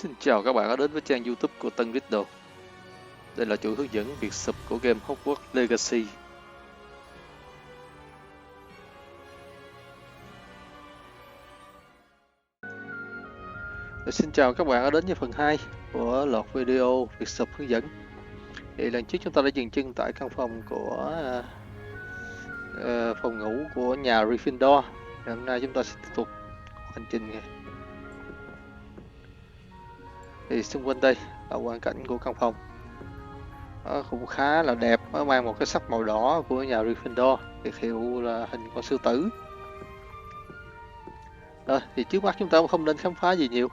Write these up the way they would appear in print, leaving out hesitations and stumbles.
Xin chào các bạn đã đến với trang YouTube của tanriddle. Đây là chuỗi hướng dẫn việc sub của game Hogwarts Legacy. Xin chào các bạn đã đến với phần 2 của loạt video việc sub hướng dẫn. Thì lần trước chúng ta đã dừng chân tại căn phòng của phòng ngủ của nhà Gryffindor. Hôm nay chúng ta sẽ tiếp tục hành trình. Thì xung quanh đây là hoàn cảnh của căn phòng. Nó cũng khá là đẹp, nó mang một cái sắc màu đỏ của nhà Gryffindor, biệt hiệu là hình con sư tử. Rồi thì trước mắt chúng ta cũng không nên khám phá gì nhiều,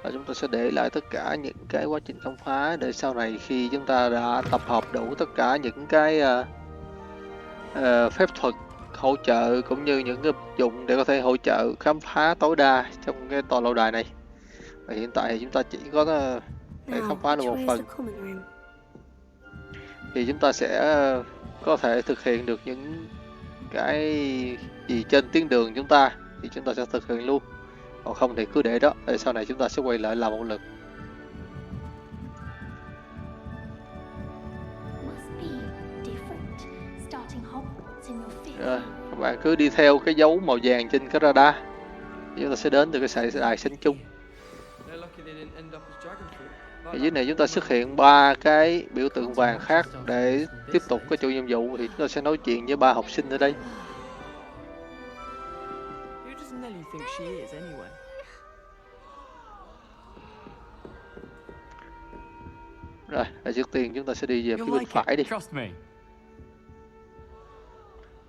và chúng ta sẽ để lại tất cả những cái quá trình khám phá để sau này khi chúng ta đã tập hợp đủ tất cả những cái phép thuật hỗ trợ cũng như những cái vật dụng để có thể hỗ trợ khám phá tối đa trong cái tòa lâu đài này. Và hiện tại thì chúng ta chỉ có thể khám phá được một phần, thì chúng ta sẽ có thể thực hiện được những cái gì trên tuyến đường chúng ta thì chúng ta sẽ thực hiện luôn, còn không thì cứ để đó, để sau này chúng ta sẽ quay lại làm một lần. Rồi, các bạn cứ đi theo cái dấu màu vàng trên cái radar, chúng ta sẽ đến từ cái đài sánh chung. Ở dưới này chúng ta xuất hiện 3 cái biểu tượng vàng khác để tiếp tục cái chuỗi nhiệm vụ, thì chúng ta sẽ nói chuyện với 3 học sinh ở đây. Rồi, trước tiên chúng ta sẽ đi về phía bên phải đi.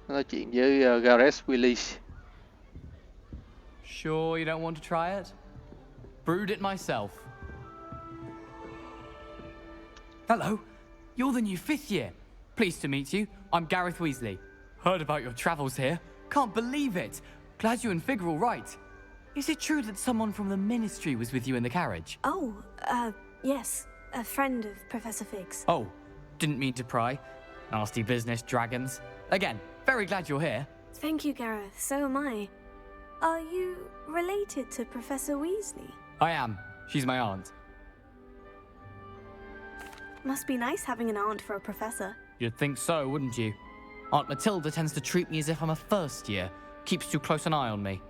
Nói chuyện với Gareth Willis. Sure you don't want to try it? Brewed it myself. Hello, you're the new 5th year. Pleased to meet you. I'm Gareth Weasley. Heard about your travels here. Can't believe it. Glad you and Fig are all right. Is it true that someone from the Ministry was with you in the carriage? Oh, yes. A friend of Professor Fig's. Oh, didn't mean to pry. Nasty business, dragons. Again, very glad you're here. Thank you, Gareth. So am I. Are you related to Professor Weasley? I am. She's my aunt. Must be nice having an aunt for a professor. You'd think so, wouldn't you? Aunt Matilda tends to treat me as if I'm a first year. Keeps too close an eye on me.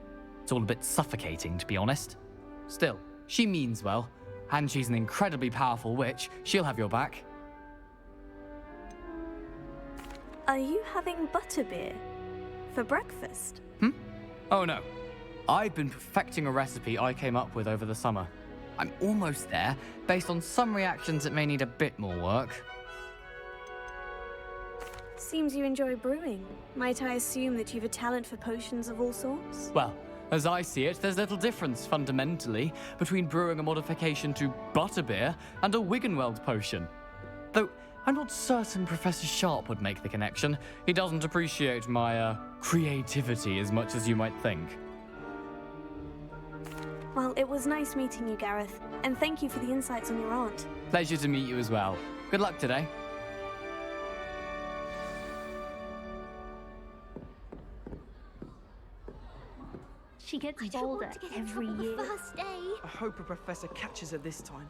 It's all a bit suffocating, to be honest. Still, she means well. And she's an incredibly powerful witch. She'll have your back. Are you having butterbeer for breakfast? Oh no. I've been perfecting a recipe I came up with over the summer. I'm almost there, based on some reactions that may need a bit more work. Seems you enjoy brewing. Might I assume that you've a talent for potions of all sorts? Well, as I see it, there's little difference, fundamentally, between brewing a modification to butterbeer and a Wiggenweld potion. Though, I'm not certain Professor Sharp would make the connection. He doesn't appreciate my, creativity as much as you might think. Well, it was nice meeting you, Gareth, and thank you for the insights on your aunt. Pleasure to meet you as well. Good luck today. She gets bolder every year. First day. I hope a professor catches her this time.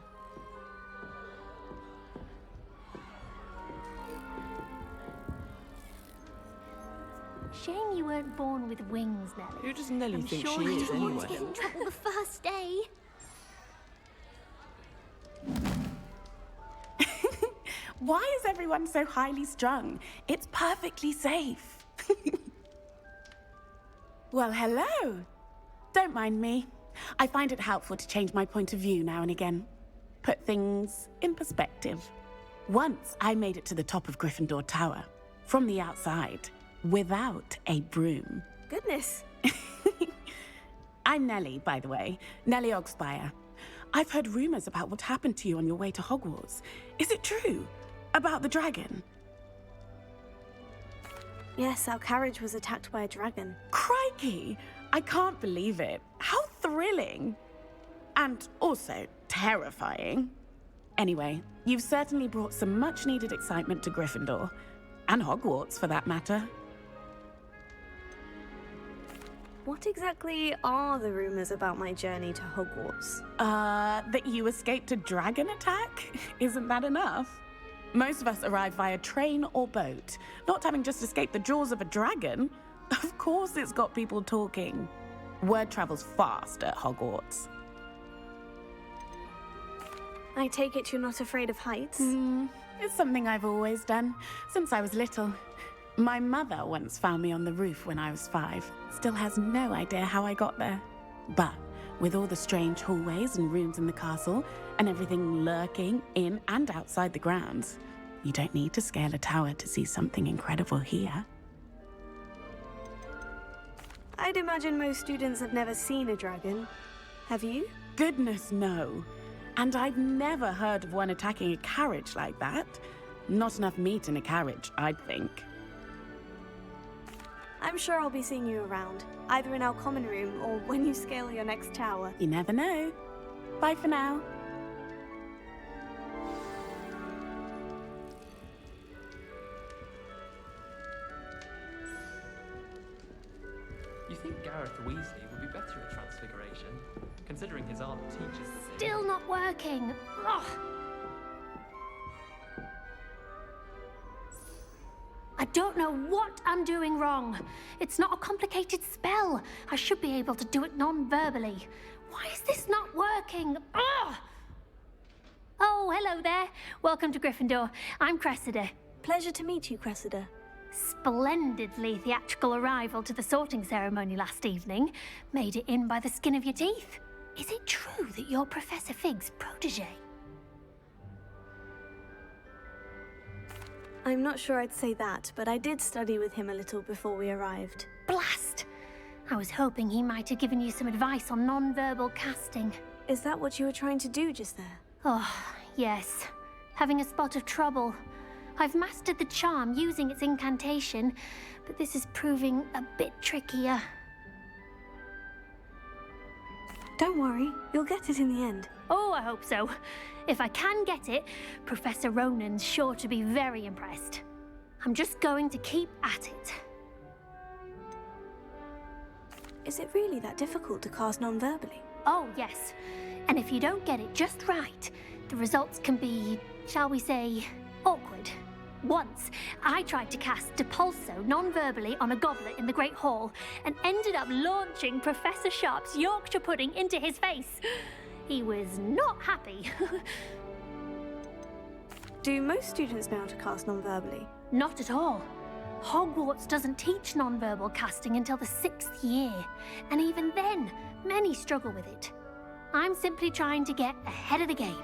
Shame you weren't born with wings, Nellie. Who does Nellie I'm think sure she you is don't want anyway? to Get in trouble the first day. Why is everyone so highly strung? It's perfectly safe. Well, hello. Don't mind me. I find it helpful to change my point of view now and again. Put things in perspective. Once I made it to the top of Gryffindor Tower, from the outside, without a broom. Goodness. I'm Nellie, by the way. Nellie Ogspire. I've heard rumors about what happened to you on your way to Hogwarts. Is it true? About the dragon? Yes, our carriage was attacked by a dragon. Crikey! I can't believe it. How thrilling! And also terrifying. Anyway, you've certainly brought some much-needed excitement to Gryffindor. And Hogwarts, for that matter. What exactly are the rumors about my journey to Hogwarts? That you escaped a dragon attack? Isn't that enough? Most of us arrive via train or boat, not having just escaped the jaws of a dragon. Of course it's got people talking. Word travels fast at Hogwarts. I take it you're not afraid of heights? It's something I've always done, since I was little. My mother once found me on the roof when I was 5. Still has no idea how I got there. But with all the strange hallways and rooms in the castle, and everything lurking in and outside the grounds, you don't need to scale a tower to see something incredible here. I'd imagine most students have never seen a dragon. Have you? Goodness, no. And I've never heard of one attacking a carriage like that. Not enough meat in a carriage, I'd think. I'm sure I'll be seeing you around, either in our common room or when you scale your next tower. You never know. Bye for now. You think Gareth Weasley would be better at Transfiguration, considering his aunt teaches the Still not working. Ugh. I don't know what I'm doing wrong. It's not a complicated spell. I should be able to do it non-verbally. Why is this not working? Ugh. Oh, hello there. Welcome to Gryffindor. I'm Cressida. Pleasure to meet you, Cressida. Splendidly theatrical arrival to the sorting ceremony last evening. Made it in by the skin of your teeth. Is it true that you're Professor Fig's protege? I'm not sure I'd say that, but I did study with him a little before we arrived. Blast! I was hoping he might have given you some advice on non-verbal casting. Is that what you were trying to do just there? Oh, yes. Having a spot of trouble. I've mastered the charm using its incantation, but this is proving a bit trickier. Don't worry, you'll get it in the end. Oh, I hope so. If I can get it, Professor Ronan's sure to be very impressed. I'm just going to keep at it. Is it really that difficult to cast non-verbally? Oh, yes. And if you don't get it just right, the results can be, shall we say, awkward. Once, I tried to cast Depulso non-verbally on a goblet in the Great Hall and ended up launching Professor Sharp's Yorkshire pudding into his face. He was not happy. Do most students know how to cast non-verbally? Not at all. Hogwarts doesn't teach non-verbal casting until the 6th year, and even then, many struggle with it. I'm simply trying to get ahead of the game.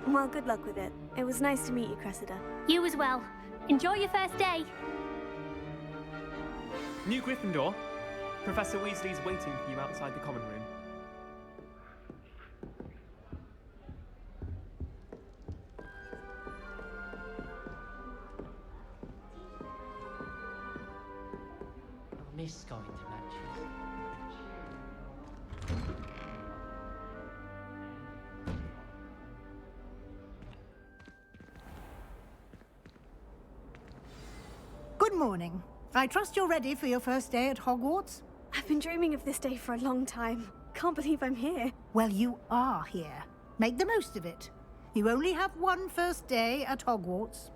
Well, good luck with it. It was nice to meet you, Cressida. You as well. Enjoy your first day. New Gryffindor. Professor Weasley's waiting for you outside the common room. I miss going to lectures. Good morning. I trust you're ready for your first day at Hogwarts? I've been dreaming of this day for a long time. Can't believe I'm here. Well, you are here. Make the most of it. You only have one first day at Hogwarts.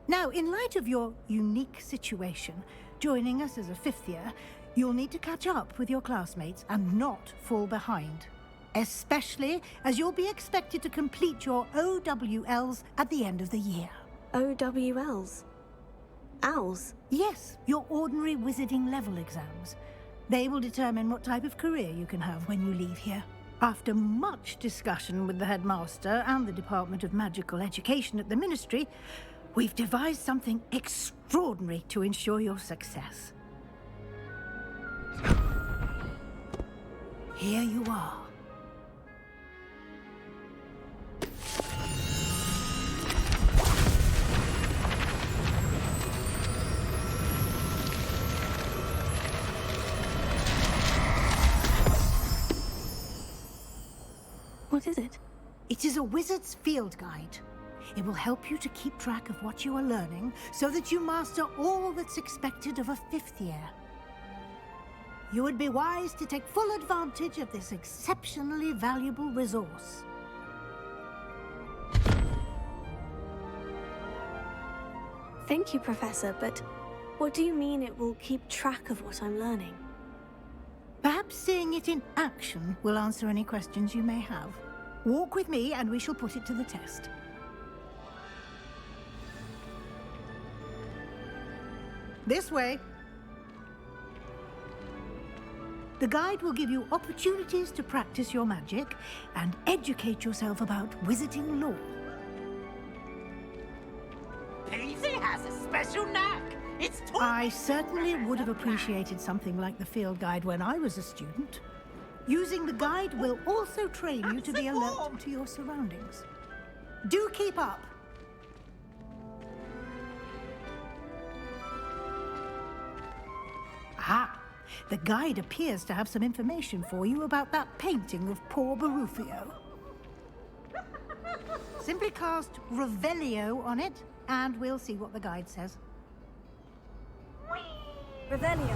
Now, in light of your unique situation, joining us as a 5th year, you'll need to catch up with your classmates and not fall behind. Especially as you'll be expected to complete your OWLs at the end of the year. OWLs? Owls? Yes, your ordinary wizarding level exams. They will determine what type of career you can have when you leave here. After much discussion with the headmaster and the Department of Magical Education at the Ministry, we've devised something extraordinary to ensure your success. Here you are. What is it? It is a wizard's field guide. It will help you to keep track of what you are learning so that you master all that's expected of a 5th year. you would be wise to take full advantage of this exceptionally valuable resource. Thank you, Professor, but what do you mean it will keep track of what I'm learning? Perhaps seeing it in action will answer any questions you may have. Walk with me and we shall put it to the test. This way. The guide will give you opportunities to practice your magic and educate yourself about wizarding lore. Peasy has a special knack. It's I certainly would have appreciated something like the field guide when I was a student. Using the guide will also train you to be alert to your surroundings. Do keep up. Ah, the guide appears to have some information for you about that painting of poor Barufio. Simply cast Revelio on it, and we'll see what the guide says. Revelio.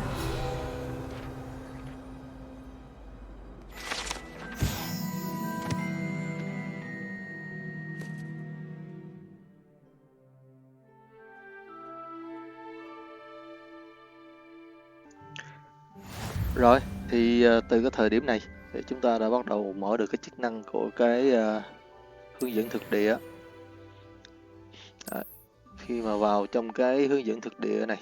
Rồi, thì từ cái thời điểm này thì chúng ta đã bắt đầu mở được cái chức năng của cái hướng dẫn thực địa. Khi mà vào trong cái hướng dẫn thực địa này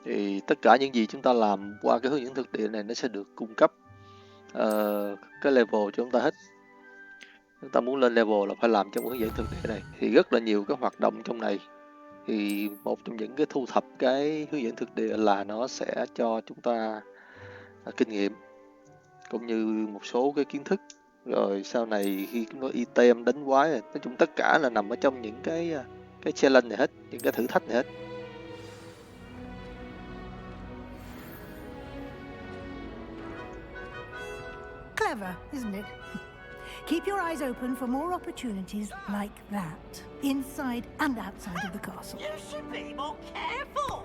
thì tất cả những gì chúng ta làm qua cái hướng dẫn thực địa này nó sẽ được cung cấp cái level cho chúng ta hết. Chúng ta muốn lên level là phải làm trong hướng dẫn thực địa này. Thì rất là nhiều cái hoạt động trong này. Thì một trong những cái thu thập cái hướng dẫn thực địa là nó sẽ cho chúng ta kinh nghiệm cũng như một số cái kiến thức. Rồi sau này khi chúng ta item đánh quái, nói chung tất cả là nằm ở trong những cái challenge này hết, những cái thử thách này hết. Clever, isn't it? Keep your eyes open for more opportunities like that, inside and outside of the castle. You should be more careful.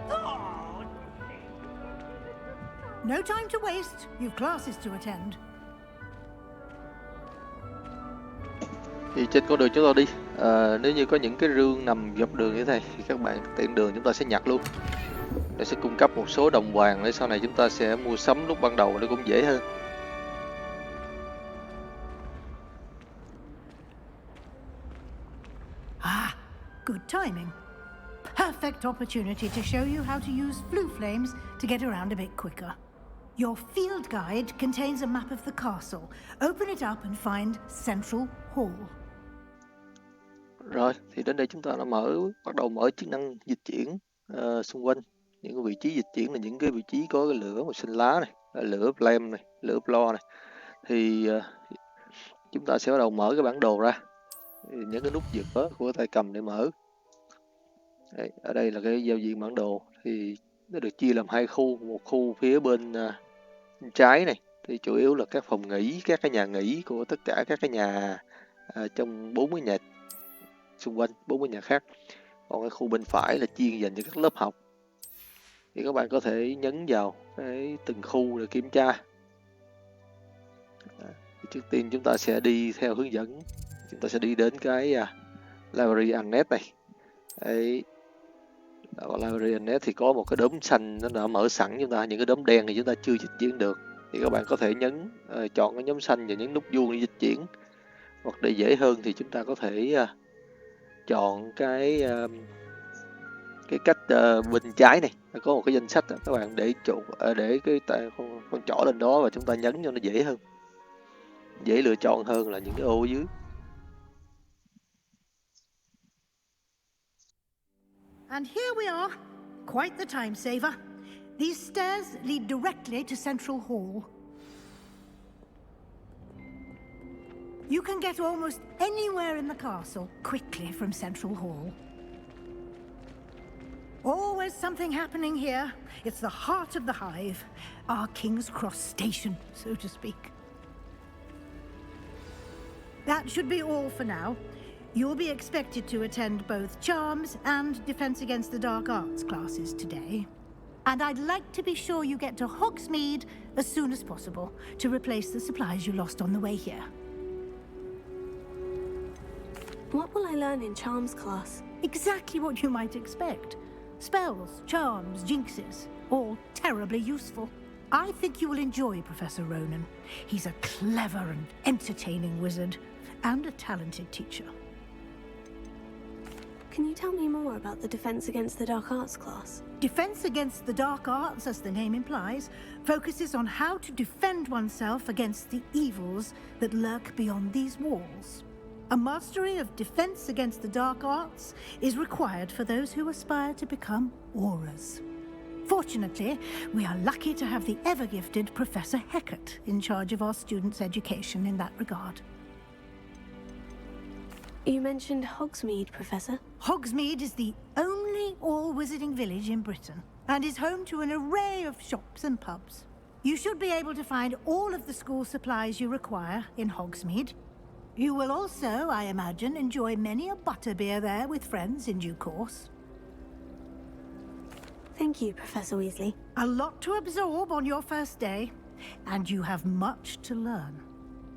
Oh. No time to waste. You've classes to attend. Thì trên con đường chúng ta đi, nếu như có những cái rương nằm dọc đường như thế này thì các bạn tiện đường chúng ta sẽ nhặt luôn. Nó sẽ cung cấp một số đồng vàng để sau này chúng ta sẽ mua sắm lúc ban đầu nó cũng dễ hơn. Ah, good timing. Perfect opportunity to show you how to use flue flames to get around a bit quicker. Your field guide contains a map of the castle. Open it up and find Central Hall. Rồi, thì đến đây chúng ta đã bắt đầu mở chức năng dịch chuyển xung quanh. Những cái vị trí dịch chuyển là những cái vị trí có cái lửa màu xanh lá này, lửa flame này, lửa plo này. Thì chúng ta sẽ bắt đầu mở cái bản đồ ra. Nhấn cái nút giữa của tay cầm để mở. Đây, ở đây là cái giao diện bản đồ. Thì nó được chia làm hai khu. Một khu phía bên trái này thì chủ yếu là các phòng nghỉ, các cái nhà nghỉ của tất cả các cái nhà trong 40 nhà xung quanh, 40 nhà khác. Còn cái khu bên phải là chuyên dành cho các lớp học. Thì các bạn có thể nhấn vào cái từng khu để kiểm tra. Trước tiên chúng ta sẽ đi theo hướng dẫn. Chúng ta sẽ đi đến cái Library Annex này. Đấy. Ở Library Annex thì có một cái đốm xanh nó đã mở sẵn chúng ta. Những cái đốm đen thì chúng ta chưa dịch chuyển được. Thì các bạn có thể nhấn chọn cái nhóm xanh và nhấn nút vuông để dịch chuyển. Hoặc để dễ hơn thì chúng ta có thể chọn cái cách bên trái này có một cái danh sách. Các bạn để cái con trỏ lên đó và chúng ta nhấn cho nó dễ hơn, dễ lựa chọn hơn là những cái ô ở dưới. And here we are. Quite the time saver. These stairs lead directly to Central Hall. You can get almost anywhere in the castle quickly from Central Hall. Always something happening here. It's the heart of the hive, our King's Cross station, so to speak. That should be all for now. You'll be expected to attend both Charms and Defense Against the Dark Arts classes today. And I'd like to be sure you get to Hogsmeade as soon as possible to replace the supplies you lost on the way here. What will I learn in Charms class? Exactly what you might expect. Spells, charms, jinxes, all terribly useful. I think you will enjoy Professor Ronan. He's a clever and entertaining wizard, and a talented teacher. Can you tell me more about the Defense Against the Dark Arts class? Defense Against the Dark Arts, as the name implies, focuses on how to defend oneself against the evils that lurk beyond these walls. A mastery of Defense Against the Dark Arts is required for those who aspire to become auras. Fortunately, we are lucky to have the ever-gifted Professor Hecat in charge of our students' education in that regard. You mentioned Hogsmeade, Professor. Hogsmeade is the only all-wizarding village in Britain, and is home to an array of shops and pubs. You should be able to find all of the school supplies you require in Hogsmeade. You will also, I imagine, enjoy many a butterbeer there with friends in due course. Thank you, Professor Weasley. A lot to absorb on your first day, and you have much to learn.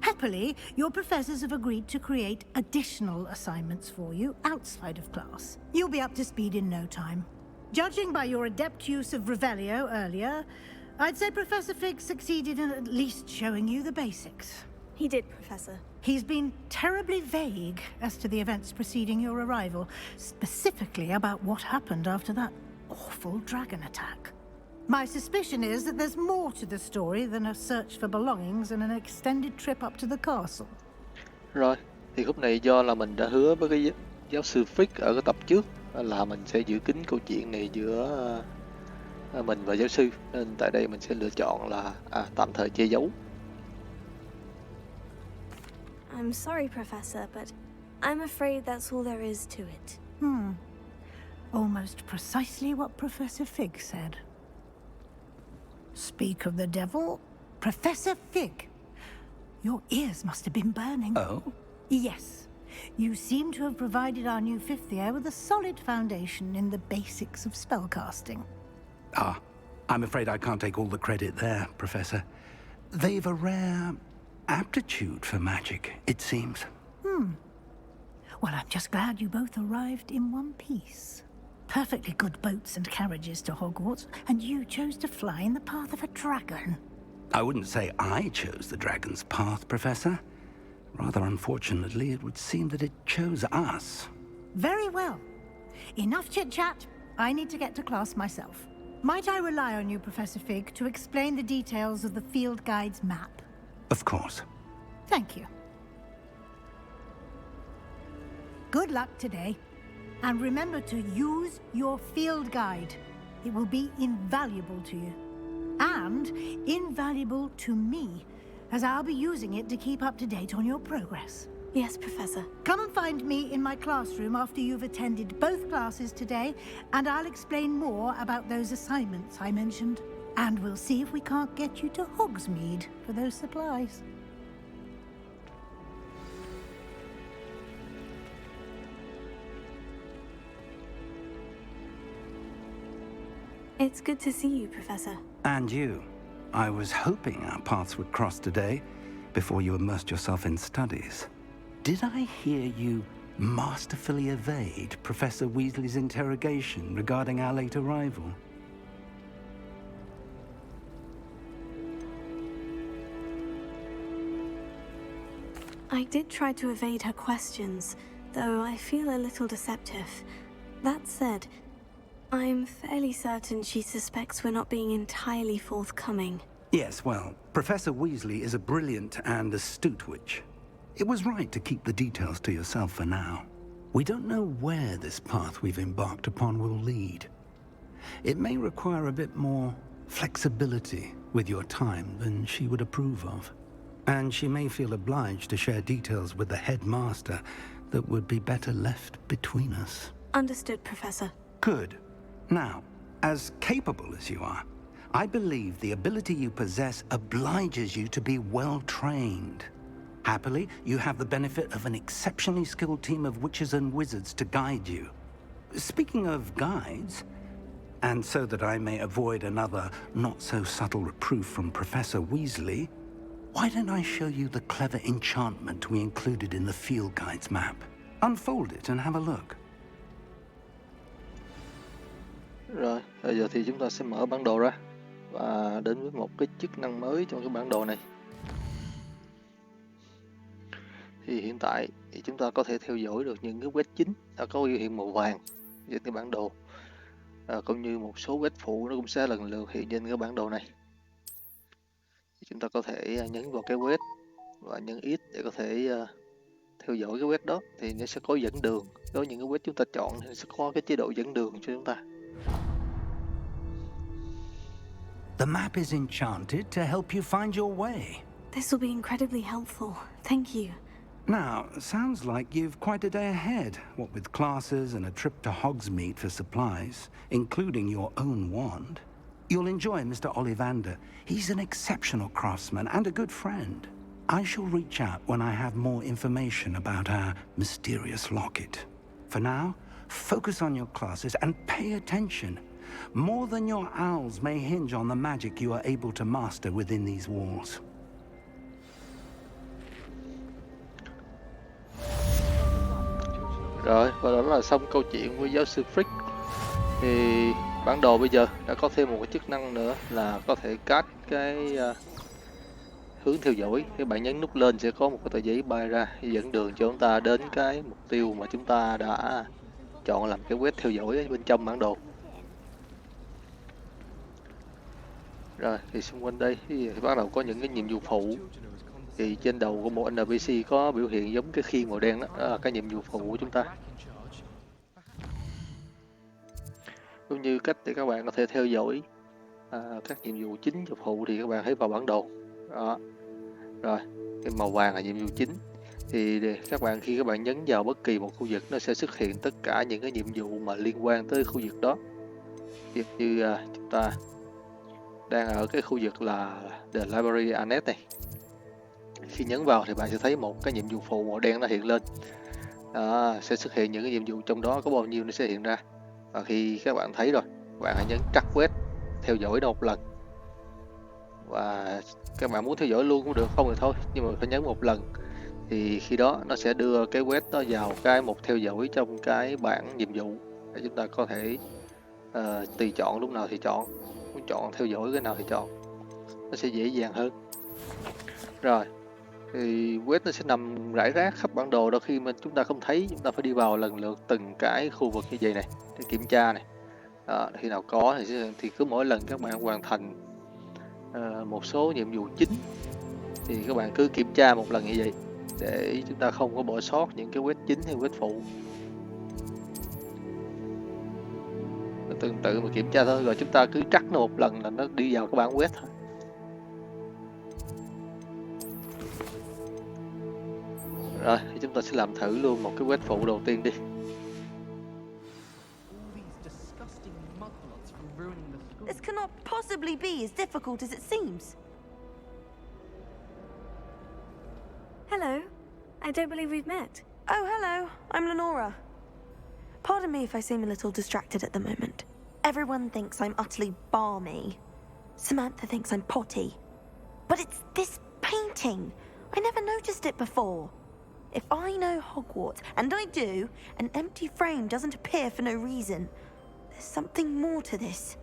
Happily, your professors have agreed to create additional assignments for you outside of class. You'll be up to speed in no time. Judging by your adept use of Revelio earlier, I'd say Professor Fig succeeded in at least showing you the basics. He did, Professor. He's been terribly vague as to the events preceding your arrival, specifically about what happened after that awful dragon attack. My suspicion is that there's more to the story than a search for belongings and an extended trip up to the castle. Rồi, thì khúc này do là mình đã hứa với cái giáo sư Fick ở cái tập trước là mình sẽ giữ kín câu chuyện này giữa mình và giáo sư, nên tại đây mình sẽ lựa chọn là tạm thời che giấu. I'm sorry, Professor, but I'm afraid that's all there is to it. Almost precisely what Professor Fig said. Speak of the devil, Professor Fig. Your ears must have been burning. Oh? Yes. You seem to have provided our new fifth year with a solid foundation in the basics of spellcasting. Ah, I'm afraid I can't take all the credit there, Professor. They've a rare aptitude for magic, it seems. Well, I'm just glad you both arrived in one piece. Perfectly good boats and carriages to Hogwarts, and you chose to fly in the path of a dragon. I wouldn't say I chose the dragon's path, Professor. Rather unfortunately, it would seem that it chose us. Very well. Enough chit-chat. I need to get to class myself. Might I rely on you, Professor Fig, to explain the details of the field guide's map? Of course. Thank you. Good luck today. And remember to use your field guide. It will be invaluable to you. And invaluable to me, as I'll be using it to keep up to date on your progress. Yes, Professor. Come and find me in my classroom after you've attended both classes today, and I'll explain more about those assignments I mentioned. And we'll see if we can't get you to Hogsmeade for those supplies. It's good to see you, Professor. And you. I was hoping our paths would cross today, before you immersed yourself in studies. Did I hear you masterfully evade Professor Weasley's interrogation regarding our late arrival? I did try to evade her questions, though I feel a little deceptive. That said, I'm fairly certain she suspects we're not being entirely forthcoming. Yes, well, Professor Weasley is a brilliant and astute witch. It was right to keep the details to yourself for now. We don't know where this path we've embarked upon will lead. It may require a bit more flexibility with your time than she would approve of. And she may feel obliged to share details with the headmaster that would be better left between us. Understood, Professor. Good. Now, as capable as you are, I believe the ability you possess obliges you to be well trained. Happily, you have the benefit of an exceptionally skilled team of witches and wizards to guide you. Speaking of guides, and so that I may avoid another not-so-subtle reproof from Professor Weasley, why don't I show you the clever enchantment we included in the field guide's map? Unfold it and have a look. Rồi, bây giờ thì chúng ta sẽ mở bản đồ ra và đến với một cái chức năng mới trong cái bản đồ này. Thì hiện tại thì chúng ta có thể theo dõi được những cái quét chính đã có biểu hiện màu vàng trên cái bản đồ, cũng như một số quét phụ nó cũng sẽ lần lượt hiện trên cái bản đồ này. Thì chúng ta có thể nhấn vào cái quét và nhấn X để có thể theo dõi cái quét đó, thì nó sẽ có dẫn đường. Đối với những cái quét chúng ta chọn thì sẽ có cái chế độ dẫn đường cho chúng ta. The map is enchanted to help you find your way. This will be incredibly helpful. Thank you. Now, sounds like you've quite a day ahead, what with classes and a trip to Hogsmeade for supplies, including your own wand. You'll enjoy Mr. Ollivander. He's an exceptional craftsman and a good friend. I shall reach out when I have more information about our mysterious locket. For now, focus on your classes and pay attention. More than your owls may hinge on the magic you are able to master within these walls. Rồi, và đó là xong câu chuyện với giáo sư Frick. Thì bản đồ bây giờ đã có thêm một cái chức năng nữa là có thể cast cái hướng theo dõi. Các bạn nhấn nút lên sẽ có một cái tờ giấy bay ra dẫn đường cho chúng ta đến cái mục tiêu mà chúng ta đã chọn làm cái quét theo dõi ở bên trong bản đồ. Rồi, thì xung quanh đây thì bắt đầu có những cái nhiệm vụ phụ. Thì trên đầu của một NPC có biểu hiện giống cái khiên màu đen đó, đó là cái nhiệm vụ phụ của chúng ta. Cũng như cách để các bạn có thể theo dõi các nhiệm vụ chính và phụ thì các bạn thấy vào bản đồ. Đó. Rồi, cái màu vàng là nhiệm vụ chính. Thì các bạn khi các bạn nhấn vào bất kỳ một khu vực nó sẽ xuất hiện tất cả những cái nhiệm vụ mà liên quan tới khu vực đó. Ví dụ như chúng ta đang ở cái khu vực là The Library Annex này. Khi nhấn vào thì bạn sẽ thấy một cái nhiệm vụ phụ màu đen nó hiện lên. Đó, sẽ xuất hiện những cái nhiệm vụ trong đó có bao nhiêu nó sẽ hiện ra. Và khi các bạn thấy rồi, bạn hãy nhấn cắt quét theo dõi nó một lần. Và các bạn muốn theo dõi luôn cũng được, không thì thôi, nhưng mà phải nhấn một lần. Thì khi đó nó sẽ đưa cái quét đó vào cái mục theo dõi trong cái bảng nhiệm vụ để chúng ta có thể tùy chọn lúc nào thì chọn, muốn chọn theo dõi cái nào thì chọn, nó sẽ dễ dàng hơn. Rồi, thì quét nó sẽ nằm rải rác khắp bản đồ, đôi khi mà chúng ta không thấy, chúng ta phải đi vào lần lượt từng cái khu vực như vậy này để kiểm tra này. Đó, khi nào có thì cứ mỗi lần các bạn hoàn thành một số nhiệm vụ chính thì các bạn cứ kiểm tra một lần như vậy để chúng ta không có bỏ sót những cái quét chính hay quét phụ. Tương tự mà kiểm tra thôi, rồi chúng ta cứ trắc nó một lần là nó đi vào cái bảng quét thôi. Rồi, thì chúng ta sẽ làm thử luôn một cái quét phụ đầu tiên đi. This cannot possibly be as difficult as it seems. Hello. I don't believe we've met. Oh, hello. I'm Lenora. Pardon me if I seem a little distracted at the moment. Everyone thinks I'm utterly balmy. Samantha thinks I'm potty. But it's this painting. I never noticed it before. If I know Hogwarts, and I do, an empty frame doesn't appear for no reason. There's something more to this.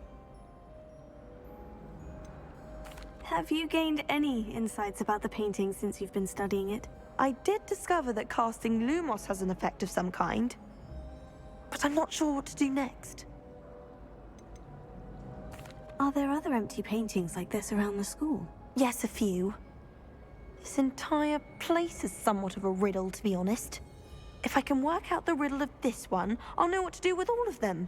Have you gained any insights about the painting since you've been studying it? I did discover that casting Lumos has an effect of some kind. But I'm not sure what to do next. Are there other empty paintings like this around the school? Yes, a few. This entire place is somewhat of a riddle, to be honest. If I can work out the riddle of this one, I'll know what to do with all of them.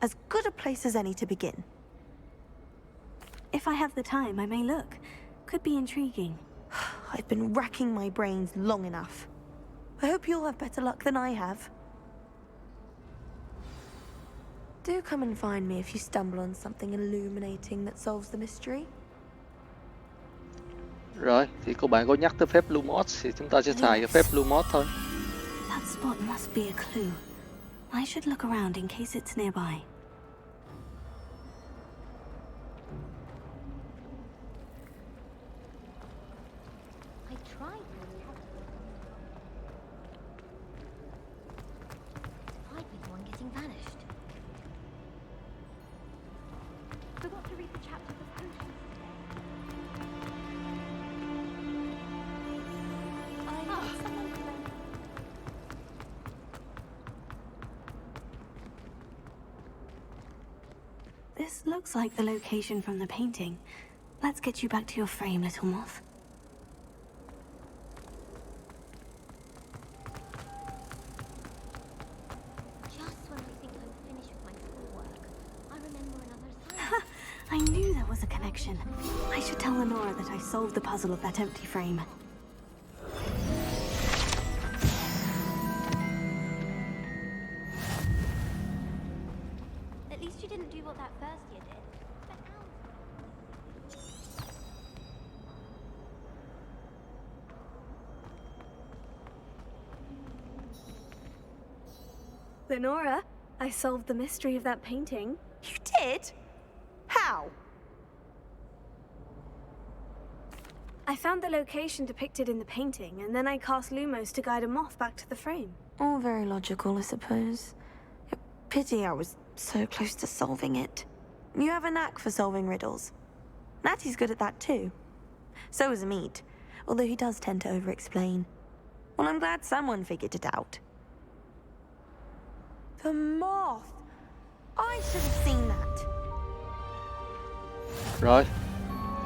As good a place as any to begin. If I have the time, I may look. Could be intriguing. I've been racking my brains long enough. I hope you'll have better luck than I have. Do come and find me if you stumble on something illuminating that solves the mystery. Rồi, thì cô bạn có nhắc tới phép Lumos thì chúng ta sẽ xài cái phép Lumos thôi. That spot must be a clue. I should look around in case it's nearby. I tried really hard to fight with one getting vanished. Forgot to read the chapter of potions today. I need someone to lend. This looks like the location from the painting. Let's get you back to your frame, little moth. Just when I think I'm finished with my schoolwork, I remember another sign. I knew there was a connection. I should tell Lenora that I solved the puzzle of that empty frame. At least you didn't do what that first year did. But Lenora, I solved the mystery of that painting. You did? How? I found the location depicted in the painting, and then I cast Lumos to guide a moth back to the frame. All very logical, I suppose. Pity I was so close to solving it. You have a knack for solving riddles. Natty's good at that too. So is Amit, although he does tend to over-explain. Well, I'm glad someone figured it out. The moth! I should have seen that. Rồi,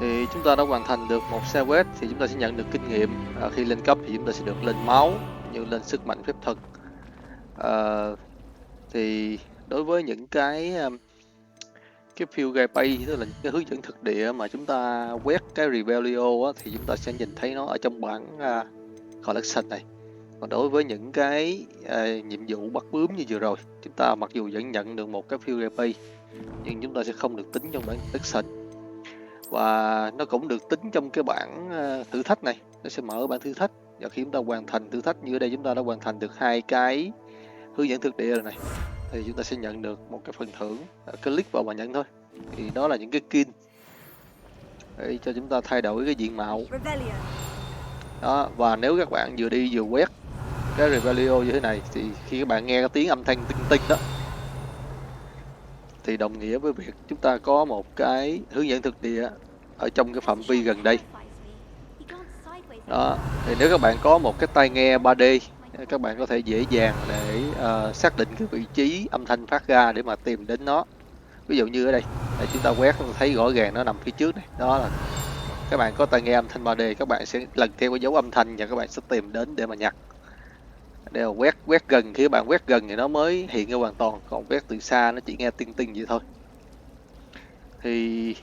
thì chúng ta đã hoàn thành được một xe quét thì chúng ta sẽ nhận được kinh nghiệm. Khi lên cấp thì chúng ta sẽ được lên máu, như lên sức mạnh phép thuật. Thì đối với những cái field guide, tức là những cái hướng dẫn thực địa mà chúng ta quét cái Rebellio á, thì chúng ta sẽ nhìn thấy nó ở trong bảng collection này. Còn đối với những cái nhiệm vụ bắt bướm như vừa rồi, chúng ta mặc dù vẫn nhận được một cái field guide nhưng chúng ta sẽ không được tính trong bảng collection. Và nó cũng được tính trong cái bảng thử thách này, nó sẽ mở bảng thử thách. Và khi chúng ta hoàn thành thử thách như ở đây, chúng ta đã hoàn thành được 2 cái hướng dẫn thực địa rồi này, thì chúng ta sẽ nhận được một cái phần thưởng. Click vào mà nhận thôi. Thì đó là những cái kin để cho chúng ta thay đổi cái diện mạo. Đó, và nếu các bạn vừa đi vừa quét cái Rebellio như thế này thì khi các bạn nghe cái tiếng âm thanh tinh tinh đó thì đồng nghĩa với việc chúng ta có một cái hướng dẫn thực địa ở trong cái phạm vi gần đây. Đó, thì nếu các bạn có một cái tai nghe 3D, các bạn có thể dễ dàng để xác định cái vị trí âm thanh phát ra để mà tìm đến nó. Ví dụ như ở đây, chúng ta quét thấy rõ ràng nó nằm phía trước này. Đó là các bạn có tai nghe âm thanh 3D, các bạn sẽ lần theo cái dấu âm thanh và các bạn sẽ tìm đến để mà nhặt. Đây là quét gần, khi các bạn quét gần thì nó mới hiện ra hoàn toàn, còn quét từ xa nó chỉ nghe tinh tinh vậy thôi. Thì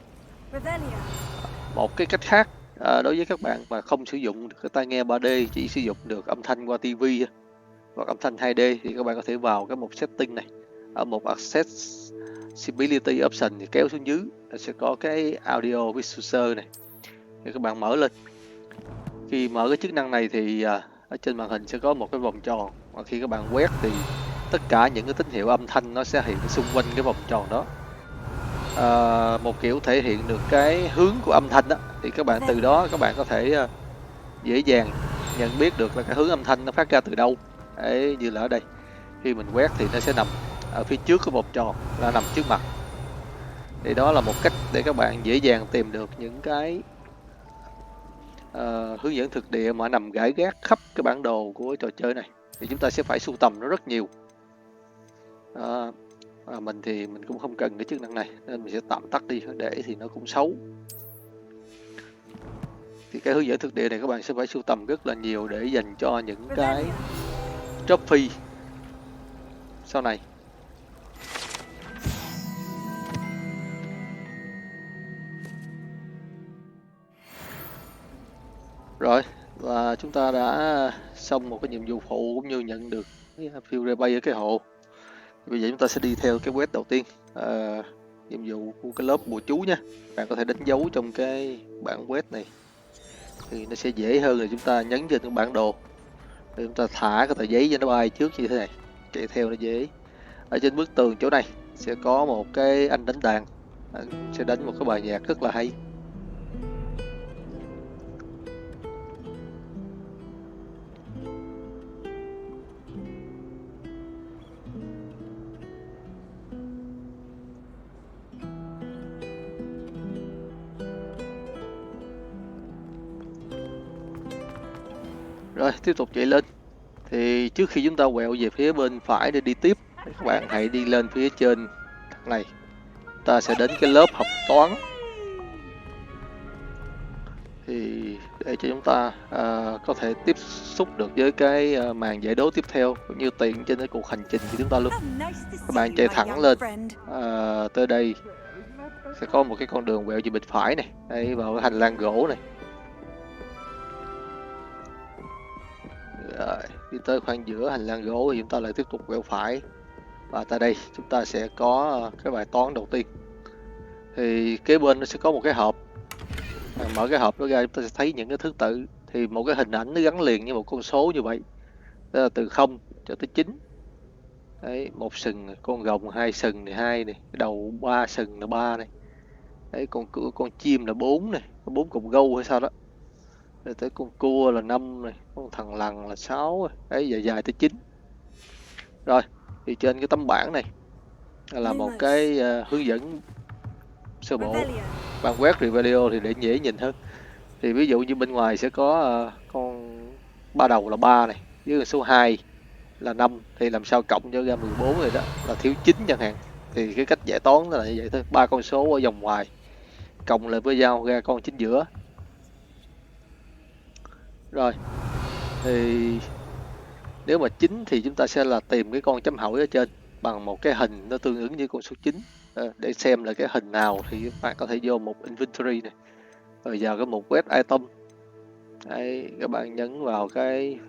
một cái cách khác đối với các bạn mà không sử dụng được cái tai nghe 3D, chỉ sử dụng được âm thanh qua TV hoặc âm thanh 2D, thì các bạn có thể vào cái mục setting này, ở mục accessibility option thì kéo xuống dưới sẽ có cái audio visualizer này, thì các bạn mở lên. Khi mở cái chức năng này thì ở trên màn hình sẽ có một cái vòng tròn, và khi các bạn quét thì tất cả những cái tín hiệu âm thanh nó sẽ hiện xung quanh cái vòng tròn đó. Một kiểu thể hiện được cái hướng của âm thanh đó, thì các bạn từ đó các bạn có thể dễ dàng nhận biết được là cái hướng âm thanh nó phát ra từ đâu. Đấy, như là ở đây khi mình quét thì nó sẽ nằm ở phía trước cái vòng tròn, là nằm trước mặt. Thì đó là một cách để các bạn dễ dàng tìm được những cái hướng dẫn thực địa mà nằm rải rác khắp cái bản đồ của trò chơi này. Thì chúng ta sẽ phải sưu tầm nó rất nhiều. Mình thì mình cũng không cần cái chức năng này nên mình sẽ tạm tắt đi, để thì nó cũng xấu. Thì cái hướng dẫn thực địa này các bạn sẽ phải sưu tầm rất là nhiều để dành cho những cái trophy sau này. Rồi, và chúng ta đã xong một cái nhiệm vụ phụ cũng như nhận được field rebay ở cái hộ. Bây giờ chúng ta sẽ đi theo cái quest đầu tiên, nhiệm vụ của cái lớp bùa chú nha. Bạn có thể đánh dấu trong cái bảng quest này thì nó sẽ dễ hơn là chúng ta nhấn trên cái bản đồ. Rồi chúng ta thả cái tờ giấy cho nó bay trước như thế này, chạy theo nó dễ. Ở trên bức tường chỗ này sẽ có một cái anh đánh đàn, anh sẽ đánh một cái bài nhạc rất là hay. Rồi tiếp tục chạy lên. Thì trước khi chúng ta quẹo về phía bên phải để đi tiếp, các bạn hãy đi lên phía trên này. Ta sẽ đến cái lớp học toán. Thì để cho chúng ta có thể tiếp xúc được với cái màn giải đố tiếp theo, cũng như tiện trên cái cuộc hành trình của chúng ta luôn. Các bạn chạy thẳng lên tới đây sẽ có một cái con đường quẹo về bên phải này, đây vào cái hành lang gỗ này. Rồi, đi tới khoảng giữa hành lang gỗ thì chúng ta lại tiếp tục quẹo phải. Và tại đây chúng ta sẽ có cái bài toán đầu tiên. Thì kế bên nó sẽ có một cái hộp. Mở cái hộp đó ra chúng ta sẽ thấy những cái thứ tự. Thì một cái hình ảnh nó gắn liền với một con số như vậy. Đó là từ 0 cho tới 9. Đấy, một sừng, con rồng 2 sừng này 2 này, đầu 3 sừng là 3 này. Đấy, con chim là 4 này, có 4 cục gâu hay sao đó. Rồi tới con cua là 5 này, con thằn lằn là 6 này. Đấy, dài tới 9. Rồi, thì trên cái tấm bảng này là một cái hướng dẫn sơ bộ. Bạn quét Revelio thì để dễ nhìn hơn. Thì ví dụ như bên ngoài sẽ có con ba đầu là 3 này, với số 2 là 5, thì làm sao cộng cho ra 14 rồi đó, là thiếu 9 chẳng hạn. Thì cái cách giải toán là như vậy thôi, 3 con số ở vòng ngoài cộng lại với nhau ra con chính giữa. Rồi, thì nếu mà 9 thì chúng ta sẽ là tìm cái con chấm hỏi ở trên bằng một cái hình nó tương ứng với con số 9. Để xem là cái hình nào thì các bạn có thể vô một inventory này, rồi vào cái mục web item. Đấy, các bạn nhấn vào cái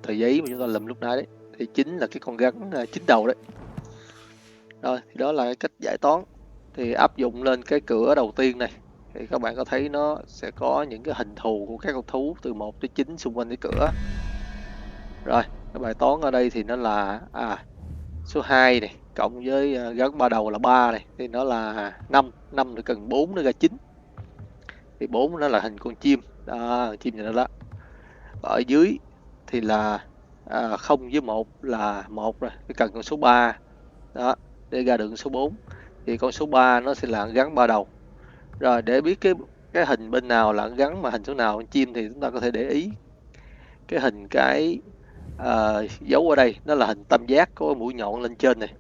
tờ giấy mà chúng ta lùm lúc nãy đấy, thì 9 là cái con rắn 9 đầu đấy. Rồi, thì đó là cái cách giải toán. Thì áp dụng lên cái cửa đầu tiên này thì các bạn có thấy nó sẽ có những cái hình thù của các con thú từ 1 tới 9 xung quanh cái cửa. Rồi, cái bài toán ở đây thì nó là số 2 này cộng với rắn ba đầu là 3 này thì nó là 5, 5 thì cần 4 nó ra 9. Thì 4 nó là hình con chim. Đó, chim như đó. Ở dưới thì là 0 với 1 là 1 rồi, cái cần con số 3. Đó, để ra được con số 4. Thì con số 3 nó sẽ là rắn ba đầu. Rồi, để biết cái hình bên nào là rắn mà hình số nào con chim thì chúng ta có thể để ý cái hình dấu ở đây, nó là hình tam giác có mũi nhọn lên trên này.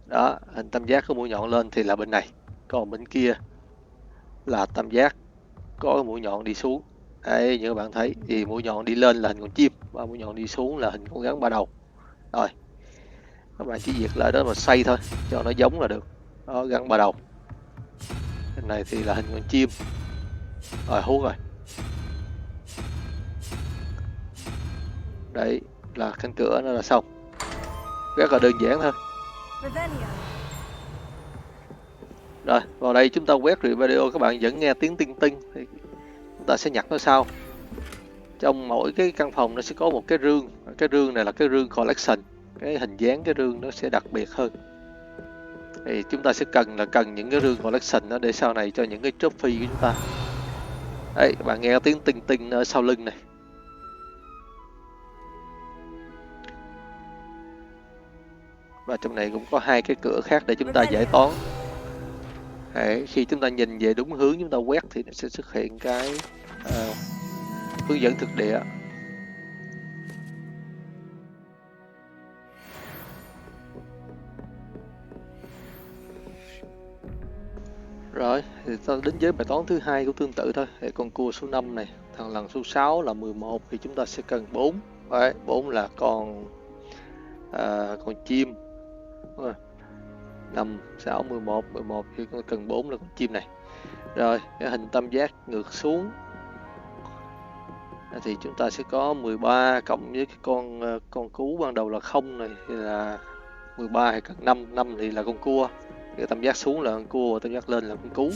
Đó, hình tam giác có mũi nhọn lên thì là bên này. Còn bên kia là tam giác có mũi nhọn đi xuống. Đây, như các bạn thấy thì mũi nhọn đi lên là hình con chim và mũi nhọn đi xuống là hình con rắn ba đầu. Rồi, các bạn chỉ việc lại đó mà xoay thôi cho nó giống là được. Đó, rắn ba đầu. Cái này thì là hình con chim. Rồi, hút rồi. Đấy là cánh cửa nó là xong. Rất là đơn giản thôi. Rồi, vào đây chúng ta quét video, các bạn vẫn nghe tiếng tinh tinh thì chúng ta sẽ nhặt nó sau. Trong mỗi cái căn phòng nó sẽ có một cái rương. Cái rương này là cái rương collection. Cái hình dáng cái rương nó sẽ đặc biệt hơn. Thì chúng ta sẽ cần những cái rương collection đó để sau này cho những cái trophy của chúng ta. Đấy, các bạn nghe tiếng tinh tinh ở sau lưng này. Và trong này cũng có 2 cái cửa khác để chúng ta giải toán. Đấy, khi chúng ta nhìn về đúng hướng chúng ta quét thì nó sẽ xuất hiện cái hướng dẫn thực địa. Rồi, thì ta đến với bài toán thứ hai cũng tương tự thôi. Thì con cua số 5 này, thằng lần số 6 là 11 thì chúng ta sẽ cần 4. Đấy, 4 là con chim. 5, 6, 11 thì cần 4 là con chim này. Rồi, cái hình tam giác ngược xuống thì chúng ta sẽ có 13 cộng với cái con cú ban đầu là 0 này thì là 13 thì cần 5, 5 thì là con cua. Cái tam giác xuống là con cua, tam giác lên là con cú.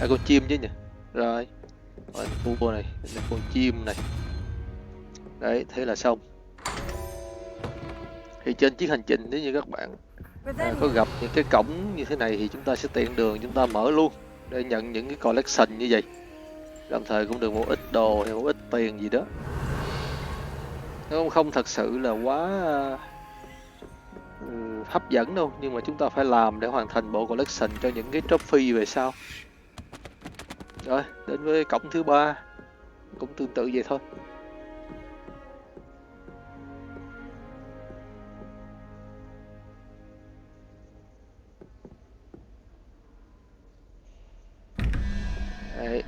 Con chim chứ nhỉ. Rồi, con cua này, con chim này. Đấy, thế là xong. Thì trên chuyến hành trình nếu như các bạn có gặp những cái cổng như thế này thì chúng ta sẽ tiện đường chúng ta mở luôn để nhận những cái collection như vậy. Đồng thời cũng được một ít đồ hay một ít tiền gì đó. Nó không thật sự là quá hấp dẫn đâu, nhưng mà chúng ta phải làm để hoàn thành bộ collection cho những cái trophy về sau. Rồi, đến với cổng thứ 3 cũng tương tự vậy thôi. Đấy,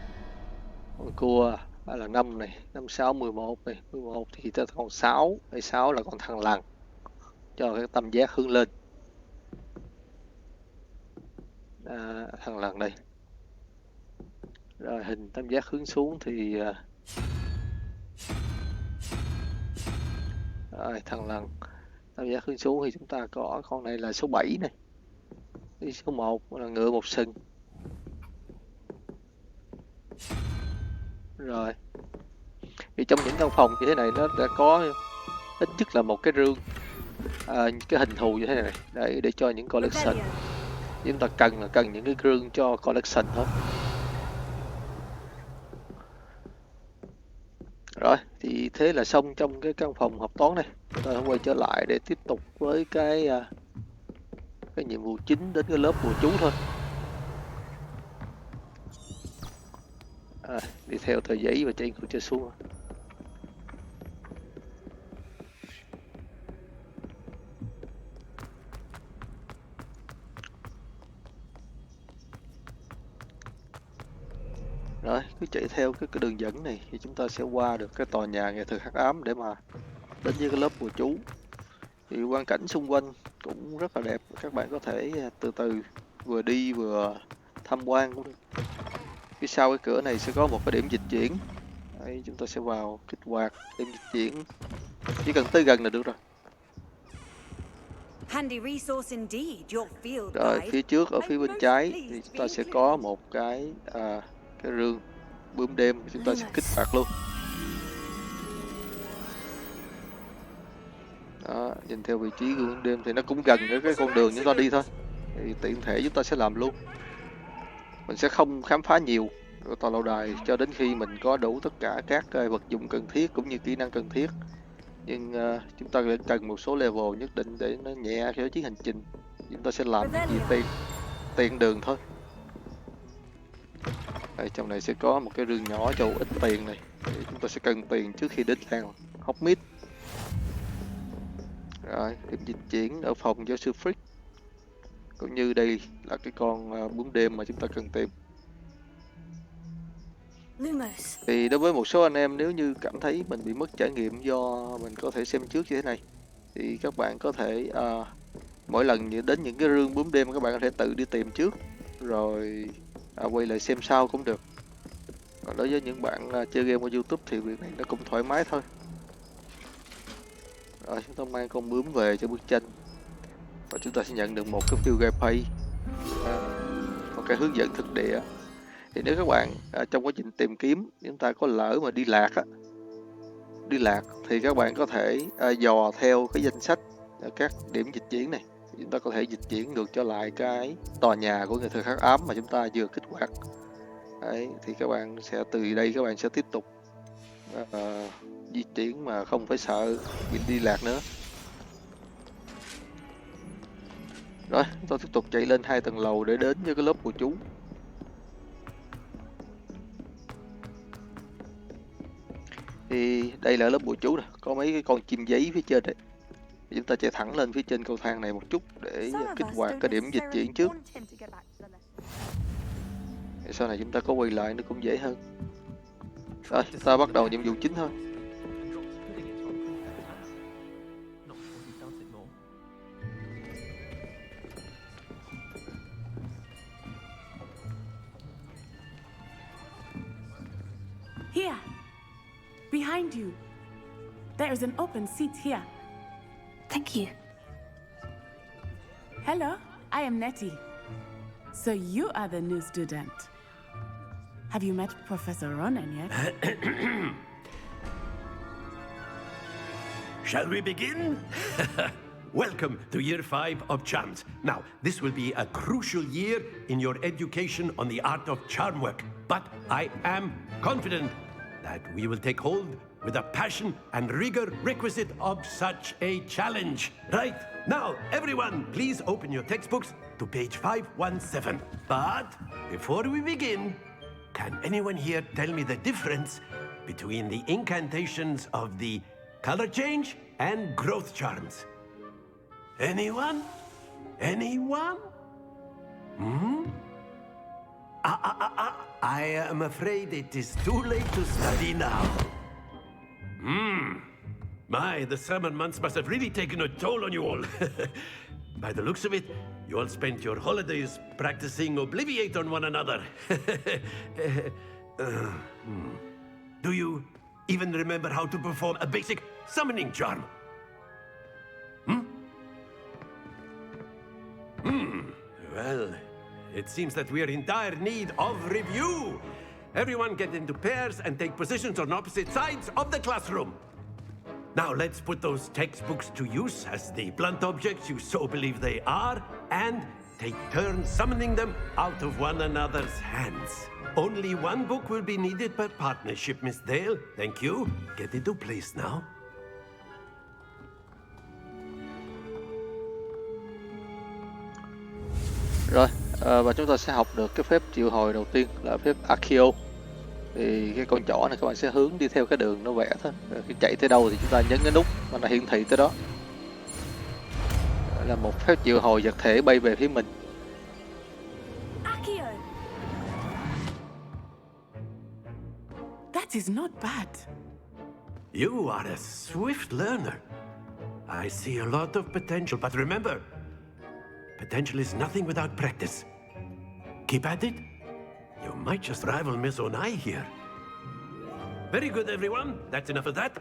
con cua là 5 này, 5, 6, 11 này, 11 thì ta còn 6, 6 là con thằng lằn cho cái tâm giác hướng lên. Thằng lằn đây. Rồi hình tam giác hướng xuống thì rồi thằng lằn tam giác hướng xuống thì chúng ta có con này là số 7 này. Đi số 1 là ngựa một sừng. Rồi. Thì trong những căn phòng như thế này nó đã có ít nhất là một cái rương cái hình thù như thế này để cho những collection. Chúng ta cần những cái rương cho collection thôi. Rồi, thì thế là xong trong cái căn phòng học toán này. Chúng ta quay trở lại để tiếp tục với cái nhiệm vụ chính, đến cái lớp bùa chú thôi. Đi theo tờ giấy và trên của chơi xuống. Rồi, cứ chạy theo cái đường dẫn này thì chúng ta sẽ qua được cái tòa nhà nghệ thuật hắc ám để mà đến với cái lớp bùa chú. Thì quang cảnh xung quanh cũng rất là đẹp, các bạn có thể từ từ vừa đi vừa tham quan cũng được. Phía sau cái cửa này sẽ có một cái điểm dịch chuyển. Đấy, chúng ta sẽ vào kích hoạt điểm dịch chuyển, chỉ cần tới gần là được rồi. Rồi phía trước ở phía bên trái thì chúng ta sẽ có một cái rương bướm đêm, chúng ta sẽ kích hoạt luôn. Đó, nhìn theo vị trí của bướm đêm thì nó cũng gần với cái con đường chúng ta đi thôi, thì tiện thể chúng ta sẽ làm luôn. Mình sẽ không khám phá nhiều ở tòa lâu đài cho đến khi mình có đủ tất cả các vật dụng cần thiết cũng như kỹ năng cần thiết. Nhưng chúng ta vẫn cần một số level nhất định để nó nhẹ cho chuyến hành trình. Chúng ta sẽ làm những gì tiền đường thôi. Đây, trong này sẽ có một cái rương nhỏ cho ít tiền này. Chúng ta sẽ cần tiền trước khi đến làng Hogwarts. Rồi, điểm dịch chuyển ở phòng giáo sư Frick. Cũng như đây là cái con bướm đêm mà chúng ta cần tìm. Thì đối với một số anh em, nếu như cảm thấy mình bị mất trải nghiệm do mình có thể xem trước như thế này, thì các bạn có thể mỗi lần đến những cái rương bướm đêm các bạn có thể tự đi tìm trước rồi quay lại xem sau cũng được. Còn đối với những bạn chơi game qua YouTube thì việc này nó cũng thoải mái thôi. Rồi chúng ta mang con bướm về cho bức tranh và chúng ta sẽ nhận được một cái field guide page, một cái hướng dẫn thực địa. Thì nếu các bạn trong quá trình tìm kiếm chúng ta có lỡ mà đi lạc thì các bạn có thể dò theo cái danh sách các điểm dịch chuyển này, chúng ta có thể dịch chuyển ngược trở lại cái tòa nhà của nghệ thuật hắc ám mà chúng ta vừa kích hoạt. Đấy, thì các bạn sẽ từ đây các bạn sẽ tiếp tục di chuyển mà không phải sợ bị đi lạc nữa. Rồi, chúng ta tiếp tục chạy lên 2 tầng lầu để đến với cái lớp bùa chú. Thì đây là lớp bùa chú này, có mấy cái con chim giấy phía trên đấy. Chúng ta chạy thẳng lên phía trên cầu thang này một chút để kích hoạt cái điểm dịch chuyển trước. Để sau này chúng ta có quay lại nó cũng dễ hơn. Rồi, chúng ta bắt đầu nhiệm vụ chính thôi. Here, behind you. There is an open seat here. Thank you. Hello, I am Nettie. So you are the new student. Have you met Professor Ronen yet? Shall we begin? Welcome to year 5 of charms. Now, this will be a crucial year in your education on the art of charm work. But I am confident that we will take hold with the passion and rigor requisite of such a challenge. Right, now, everyone, please open your textbooks to page 517. But before we begin, can anyone here tell me the difference between the incantations of the color change and growth charms? Anyone? Anyone? I am afraid it is too late to study now. My, the summer months must have really taken a toll on you all. By the looks of it, you all spent your holidays practicing Obliviate on one another. Do you even remember how to perform a basic summoning charm? Well, it seems that we are in dire need of review. Everyone get into pairs and take positions on opposite sides of the classroom. Now let's put those textbooks to use as the blunt objects you so believe they are, and take turns summoning them out of one another's hands. Only one book will be needed per partnership, Miss Dale. Thank you. Get into place now. Rồi, và chúng ta sẽ học được cái phép triệu hồi đầu tiên là phép Accio. Thì cái con chỏ này các bạn sẽ hướng đi theo cái đường nó vẽ thôi. Rồi khi chạy tới đâu thì chúng ta nhấn cái nút mà nó hiển thị tới đó. Đó là một phép triệu hồi vật thể bay về phía mình. Accio. That is not bad. You are a swift learner. I see a lot of potential, but remember, potential is nothing without practice. Keep at it. You might just rival Miss Onai here. Very good, everyone. That's enough of that.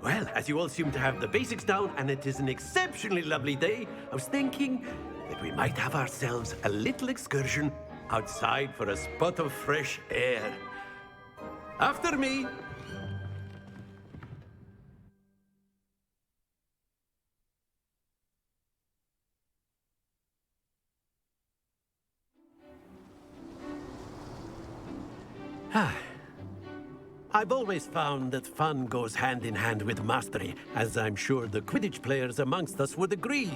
Well, as you all seem to have the basics down, and it is an exceptionally lovely day, I was thinking that we might have ourselves a little excursion outside for a spot of fresh air. After me. I've always found that fun goes hand in hand with mastery, as I'm sure the Quidditch players amongst us would agree.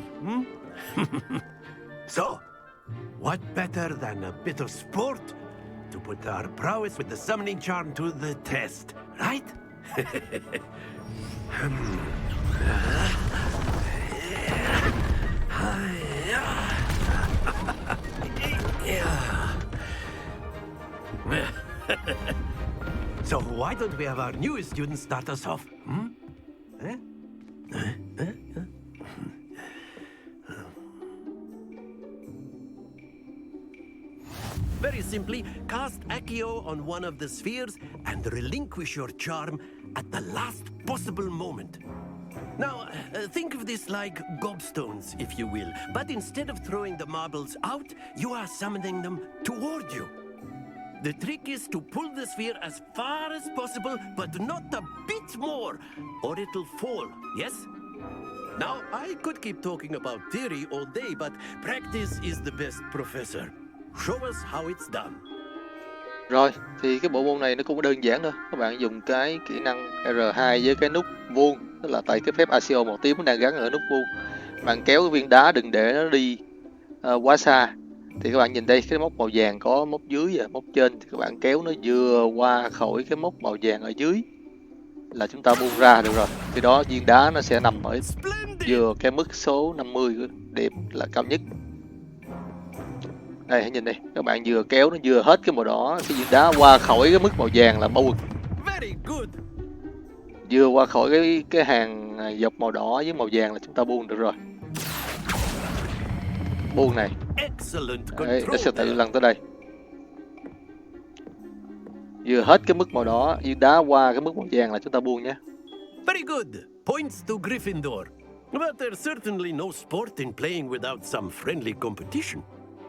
So, what better than a bit of sport to put our prowess with the summoning charm to the test, right? So why don't we have our newest student start us off? Very simply, cast Accio on one of the spheres and relinquish your charm at the last possible moment. Now, think of this like gobstones, if you will, but instead of throwing the marbles out, you are summoning them toward you. The trick is to pull the sphere as far as possible, but not a bit more, or it'll fall, yes? Now, I could keep talking about theory all day, but practice is the best professor. Show us how it's done. Rồi, thì cái bộ môn này nó cũng đơn giản thôi. Các bạn dùng cái kỹ năng R2 với cái nút vuông, tức là tại cái phép Accio màu tím nó đang gắn ở nút vuông. Bạn kéo cái viên đá đừng để nó đi quá xa. Thì các bạn nhìn đây, cái móc màu vàng có móc dưới và móc trên, thì các bạn kéo nó vừa qua khỏi cái móc màu vàng ở dưới là chúng ta buông ra được rồi. Thì đó viên đá nó sẽ nằm ở vừa cái mức số 50 điểm là cao nhất. Đây, hãy nhìn đây, các bạn vừa kéo nó vừa hết cái màu đỏ, cái viên đá qua khỏi cái mức màu vàng là buông. Vừa qua khỏi cái hàng dọc màu đỏ với màu vàng là chúng ta buông được rồi. Buông này. Đấy, nó sẽ tự lần tới đây. Vừa hết cái mức màu đỏ, viên đá qua cái mức màu vàng là chúng ta buông nhé. Very good. Points to Gryffindor. But there's certainly no sport in playing without some friendly competition.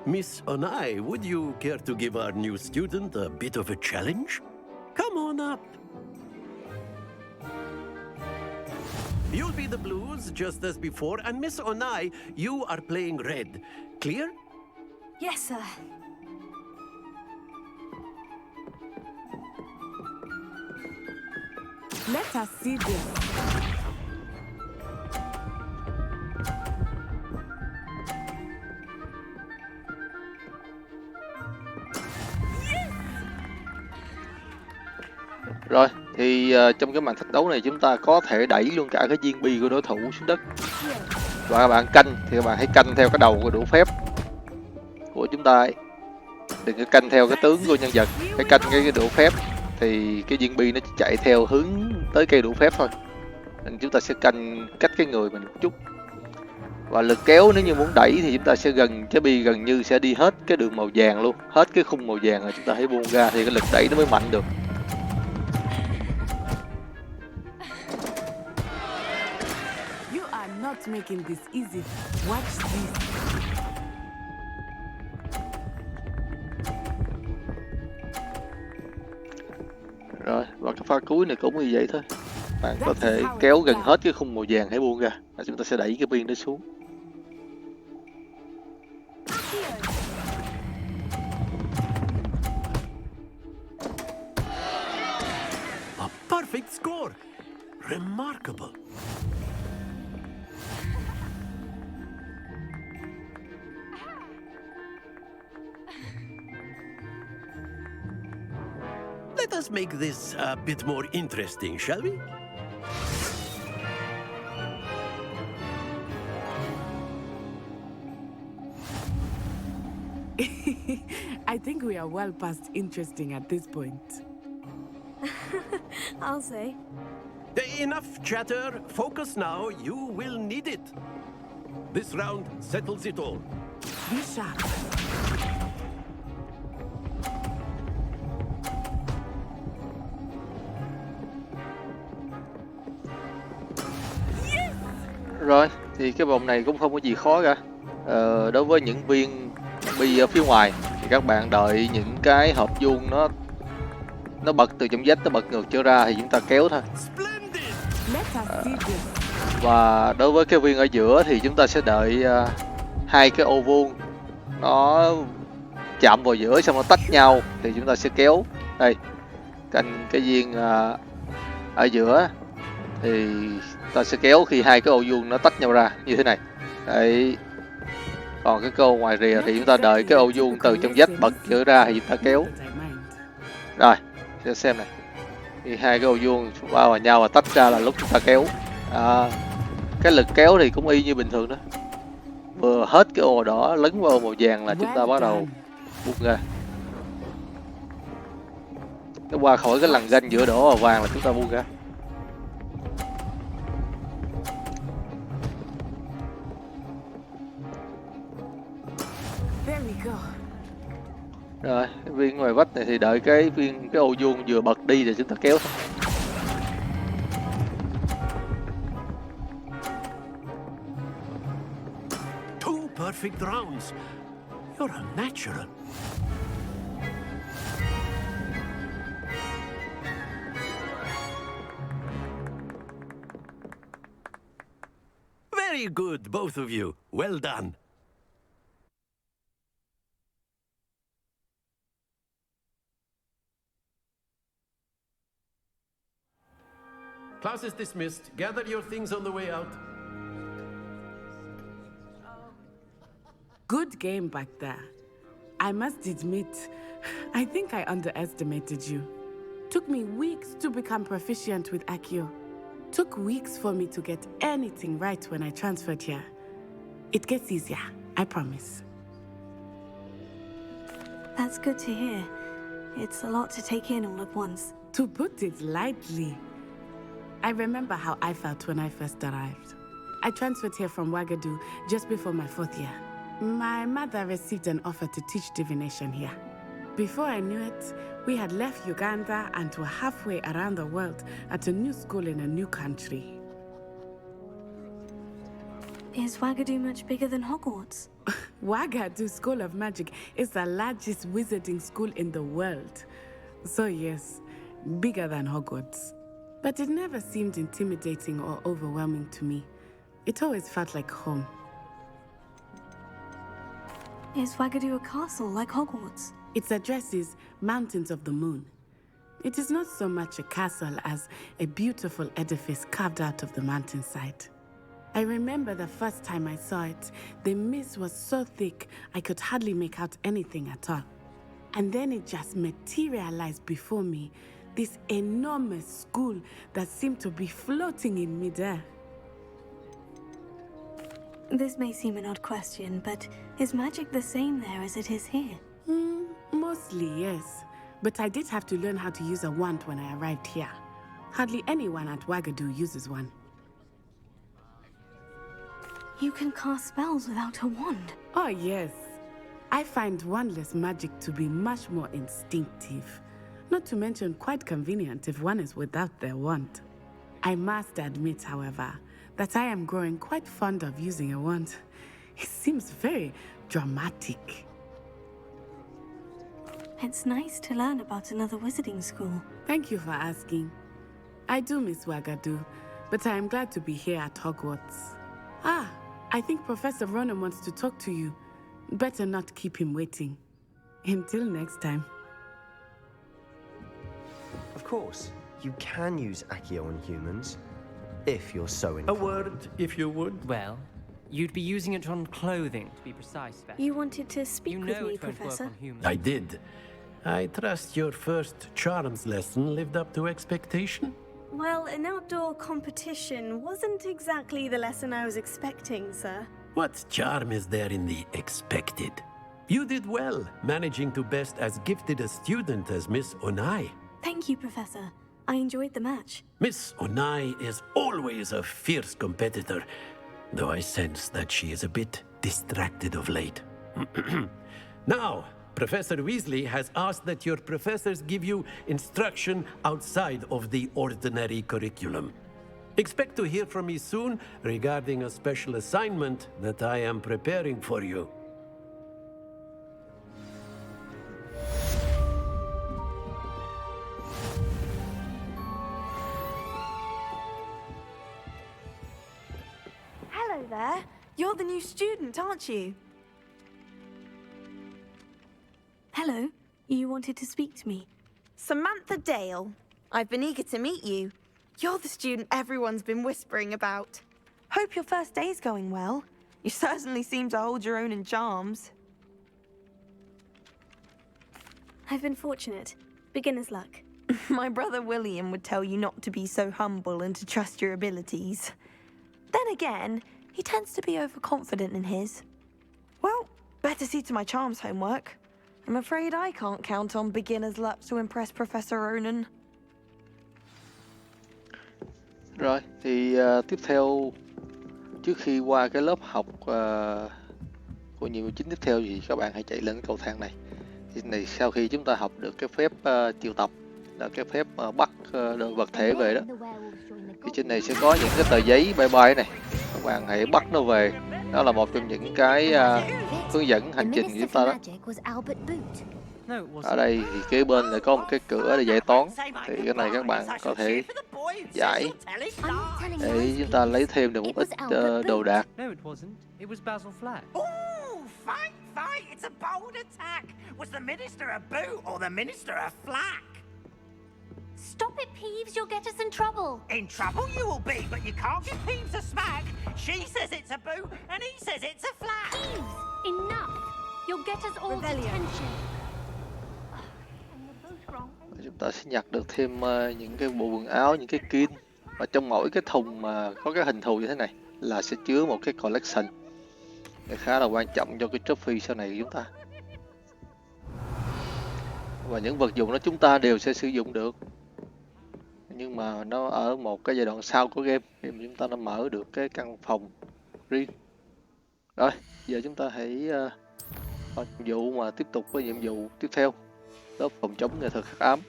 Miss Onai, would you care to give our new student a bit of a challenge? Come on up. You'll be the blues just as before, and Miss Onai, you are playing red. Clear? Yes, sir. Let us see this. Rồi, thì trong cái màn thách đấu này chúng ta có thể đẩy luôn cả cái viên bi của đối thủ xuống đất. Và các bạn canh thì các bạn hãy canh theo cái đầu của đũa phép của chúng ta ấy. Đừng có canh theo cái tướng của nhân vật, hãy canh cái đũa phép thì cái viên bi nó chỉ chạy theo hướng tới cây đũa phép thôi. Nên chúng ta sẽ canh cách cái người mình một chút. Và lực kéo nếu như muốn đẩy thì chúng ta sẽ cái bi gần như sẽ đi hết cái đường màu vàng luôn, hết cái khung màu vàng rồi chúng ta hãy buông ra thì cái lực đẩy nó mới mạnh được. You are not making this easy. Watch this. Rồi, và cái pha cuối này cũng như vậy thôi. Bạn có thể kéo gần hết cái khung màu vàng hãy buông ra và chúng ta sẽ đẩy cái viên đó xuống. A perfect score. Remarkable. Let us make this a bit more interesting, shall we? I think we are well past interesting at this point. I'll say. Enough chatter. Focus now. You will need it. This round settles it all. Be sharp. Rồi, thì cái vòng này cũng không có gì khó cả. Đối với những viên bi ở phía ngoài thì các bạn đợi những cái hộp vuông nó bật từ trong vách nó bật ngược trở ra thì chúng ta kéo thôi. Và đối với cái viên ở giữa thì chúng ta sẽ đợi hai cái ô vuông nó chạm vào giữa xong nó tách nhau thì chúng ta sẽ kéo. Đây, canh cái viên ở giữa thì ta sẽ kéo khi hai cái ô vuông nó tách nhau ra như thế này. Đấy. Còn cái ô ngoài rìa thì chúng ta đợi cái ô vuông từ trong vách bật trở ra thì chúng ta kéo. Rồi, sẽ xem này. Khi hai cái ô vuông va vào nhau và tách ra là lúc chúng ta kéo. Cái lực kéo thì cũng y như bình thường đó. Vừa hết cái ô đỏ lấn vào ô màu vàng là chúng ta bắt đầu buông ra. Cái qua khỏi cái lằn ranh giữa đỏ và vàng là chúng ta buông ra. Rồi, cái viên ngoài vách này thì đợi cái ô vuông vừa bật đi thì chúng ta kéo thôi. Two perfect rounds. You're a natural. Very good, both of you. Well done. Class is dismissed. Gather your things on the way out. Good game back there. I must admit, I think I underestimated you. Took me weeks to become proficient with Accio. Took weeks for me to get anything right when I transferred here. It gets easier, I promise. That's good to hear. It's a lot to take in all at once. To put it lightly, I remember how I felt when I first arrived. I transferred here from Ouagadougou just before my 4th year. My mother received an offer to teach divination here. Before I knew it, we had left Uganda and were halfway around the world at a new school in a new country. Is Wagadu much bigger than Hogwarts? Wagadu School of Magic is the largest wizarding school in the world. So yes, bigger than Hogwarts. But it never seemed intimidating or overwhelming to me. It always felt like home. Is Wagadu a castle like Hogwarts? Its address is Mountains of the Moon. It is not so much a castle as a beautiful edifice carved out of the mountainside. I remember the first time I saw it, the mist was so thick I could hardly make out anything at all. And then it just materialized before me, this enormous school that seemed to be floating in midair. This may seem an odd question, but is magic the same there as it is here? Mostly, yes. But I did have to learn how to use a wand when I arrived here. Hardly anyone at Wagadu uses one. You can cast spells without a wand? Oh, yes. I find wandless magic to be much more instinctive. Not to mention quite convenient if one is without their wand. I must admit, however, that I am growing quite fond of using a wand. It seems very dramatic. It's nice to learn about another wizarding school. Thank you for asking. I do miss Wagadu, but I am glad to be here at Hogwarts. I think Professor Ronan wants to talk to you. Better not keep him waiting. Until next time. Of course, you can use Accio on humans, if you're so inclined. A word, if you would. Well, you'd be using it on clothing, to be precise, Beth. You wanted to speak with me, it won't work Professor? on humans. I did. I trust your first charms lesson lived up to expectation? Well, an outdoor competition wasn't exactly the lesson I was expecting, sir. What charm is there in the expected? You did well, managing to best as gifted a student as Miss Onai. Thank you, Professor. I enjoyed the match. Miss Onai is always a fierce competitor, though I sense that she is a bit distracted of late. Now, Professor Weasley has asked that your professors give you instruction outside of the ordinary curriculum. Expect to hear from me soon regarding a special assignment that I am preparing for you. Hello there. You're the new student, aren't you? Hello. You wanted to speak to me? Samantha Dale. I've been eager to meet you. You're the student everyone's been whispering about. Hope your first day's going well. You certainly seem to hold your own in charms. I've been fortunate. Beginner's luck. My brother William would tell you not to be so humble and to trust your abilities. Then again, he tends to be overconfident in his. Well, better see to my charms homework. I'm afraid I can't count on beginner's luck to impress Professor Ronan. Rồi, thì tiếp theo, trước khi qua cái lớp học của nhiệm vụ chính tiếp theo thì các bạn hãy chạy lên cái cầu thang này. Thì này sau khi chúng ta học được cái phép triệu tập, là cái phép bắt đồ vật thể về đó, thì trên này sẽ có những cái tờ giấy bay bay này. Các bạn hãy bắt nó về. Đó là một trong những cái hướng dẫn hành trình của chúng ta đó. Ở đây thì kế bên lại có một cái cửa để giải toán, thì cái này các bạn có thể giải để chúng ta lấy thêm được một ít đồ đạc. Fight! It's a bold attack! Was the minister a boot or the minister a flack? Stop it, Peeves, you'll get us in trouble. In trouble you will be, but you can't give Peeves a smack. She says it's a boot and he says it's a flack. Peeves, enough! You'll get us all detention. Chúng ta sẽ nhặt được thêm những cái bộ quần áo, những cái skin. Và trong mỗi cái thùng mà có cái hình thù như thế này là sẽ chứa một cái collection. Nó khá là quan trọng cho cái trophy sau này của chúng ta. Và những vật dụng đó chúng ta đều sẽ sử dụng được. Nhưng mà nó ở một cái giai đoạn sau của game, khi mà chúng ta đã mở được cái căn phòng riêng. Rồi, giờ chúng ta hãy vào nhiệm vụ mà tiếp tục với nhiệm vụ tiếp theo. Lớp phòng chống nghệ thuật hắc ám.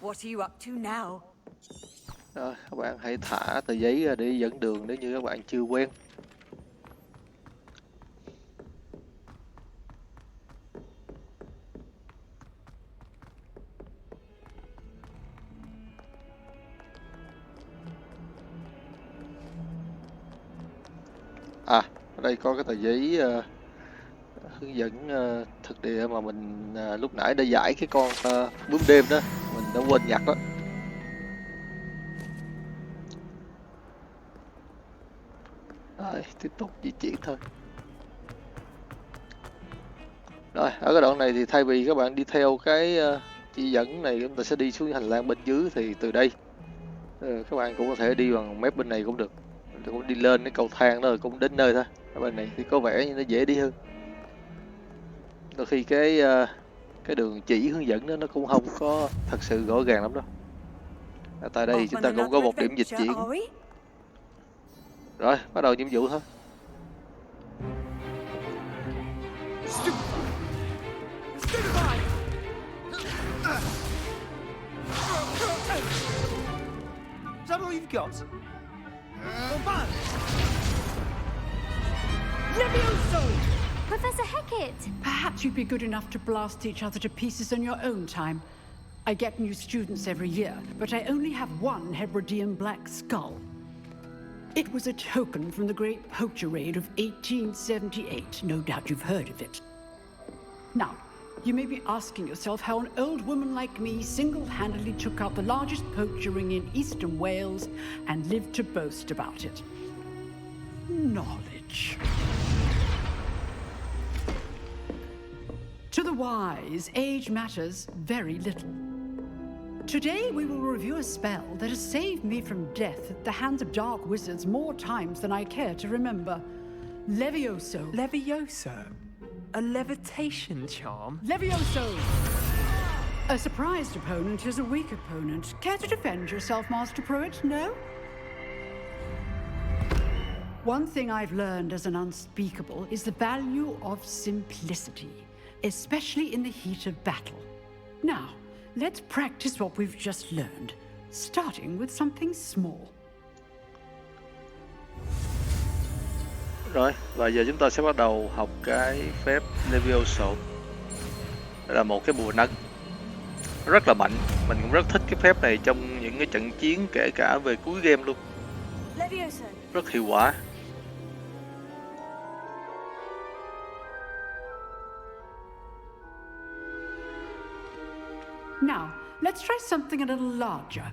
What are you up to now? Rồi, các bạn hãy thả tờ giấy ra để dẫn đường nếu như các bạn chưa quen. À, ở đây có cái tờ giấy hướng dẫn thực địa mà mình lúc nãy đã giải cái con bướm đêm đó, mình đã quên nhặt đó. Rồi, tiếp tục di chuyển thôi. Rồi, ở cái đoạn này thì thay vì các bạn đi theo cái chỉ dẫn này, chúng ta sẽ đi xuống hành lang bên dưới, thì từ đây các bạn cũng có thể đi bằng mép bên này cũng được. Cũng đi lên cái cầu thang đó rồi cũng đến nơi thôi. Ở bên này thì có vẻ như nó dễ đi hơn. Đôi khi cái đường chỉ hướng dẫn đó nó cũng không có thật sự rõ ràng lắm đâu. Tại đây chúng ta cũng có một điểm dịch chuyển. Rồi, bắt đầu nhiệm vụ thôi. Is that all you've got? Levioso! Professor Hecat! Perhaps you'd be good enough to blast each other to pieces in your own time. I get new students every year, but I only have one Hebridean black skull. It was a token from the Great Poacher Raid of 1878. No doubt you've heard of it. Now, you may be asking yourself how an old woman like me single-handedly took out the largest poacher ring in eastern Wales and lived to boast about it. Knowledge. To the wise, age matters very little. Today we will review a spell that has saved me from death at the hands of dark wizards more times than I care to remember. Levioso. Levioso? A levitation charm? Levioso! A surprised opponent is a weak opponent. Care to defend yourself, Master Pruitt? No? One thing I've learned as an unspeakable is the value of simplicity, especially in the heat of battle. Now, let's practice what we've just learned, starting with something small. Rồi, và giờ chúng ta sẽ bắt đầu học cái phép Levioso. Đây là một cái bùa nâng rất là mạnh. Mình cũng rất thích cái phép này trong những cái trận chiến, kể cả về cuối game luôn. Rất hiệu quả. Now, let's try something a little larger.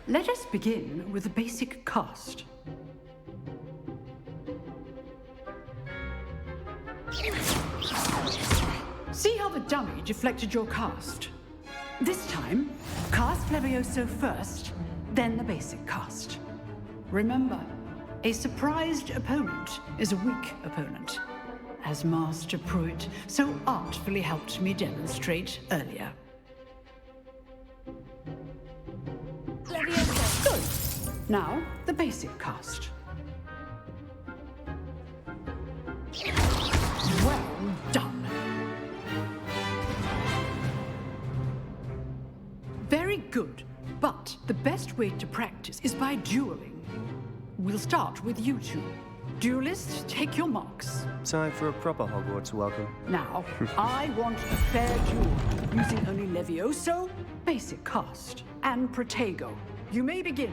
Let us begin with the basic cast. See how the dummy deflected your cast? This time, cast Levioso first, then the basic cast. Remember, a surprised opponent is a weak opponent, as Master Pruitt so artfully helped me demonstrate earlier. Good. Now, the basic cast. Well done. Very good, but the best way to practice is by dueling. We'll start with you two. Duelists, take your marks. Time for a proper Hogwarts welcome. Now, I want a fair duel, using only Levioso, basic cast, and Protego. You may begin.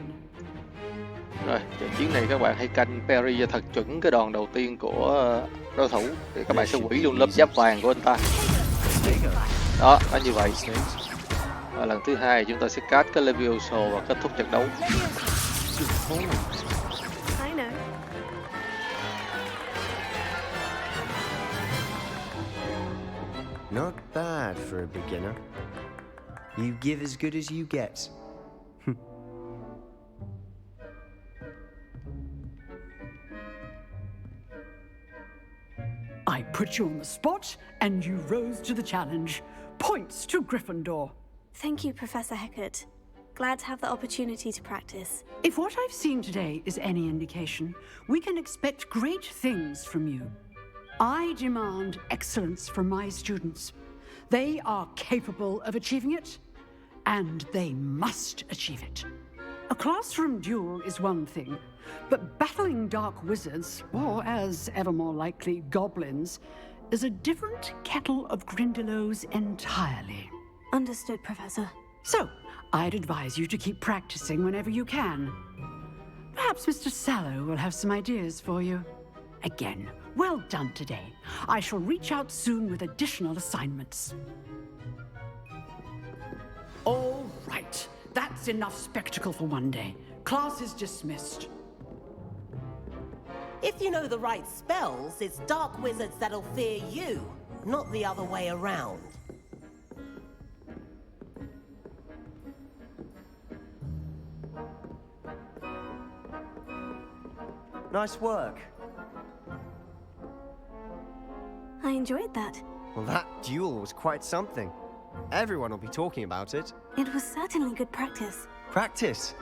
Rồi, trận chiến này các bạn hãy canh parry thật chuẩn cái đòn đầu tiên của đối thủ, thì các bạn sẽ hủy luôn lớp giáp vàng của anh ta. Đó, nó như vậy. Và lần thứ hai chúng ta sẽ cast cái Levioso và kết thúc trận đấu. Not bad for a beginner. You give as good as you get. I put you on the spot, and you rose to the challenge. Points to Gryffindor. Thank you, Professor Hecat. Glad to have the opportunity to practice. If what I've seen today is any indication, we can expect great things from you. I demand excellence from my students. They are capable of achieving it, and they must achieve it. A classroom duel is one thing, but battling dark wizards, or as ever more likely, goblins, is a different kettle of Grindylows entirely. Understood, Professor. So, I'd advise you to keep practicing whenever you can. Perhaps Mr. Sallow will have some ideas for you. Again, well done today. I shall reach out soon with additional assignments. All right. That's enough spectacle for one day. Class is dismissed. If you know the right spells, it's dark wizards that'll fear you, not the other way around. Nice work. I enjoyed that. Well, that duel was quite something. Everyone will be talking about it. It was certainly good practice. Practice?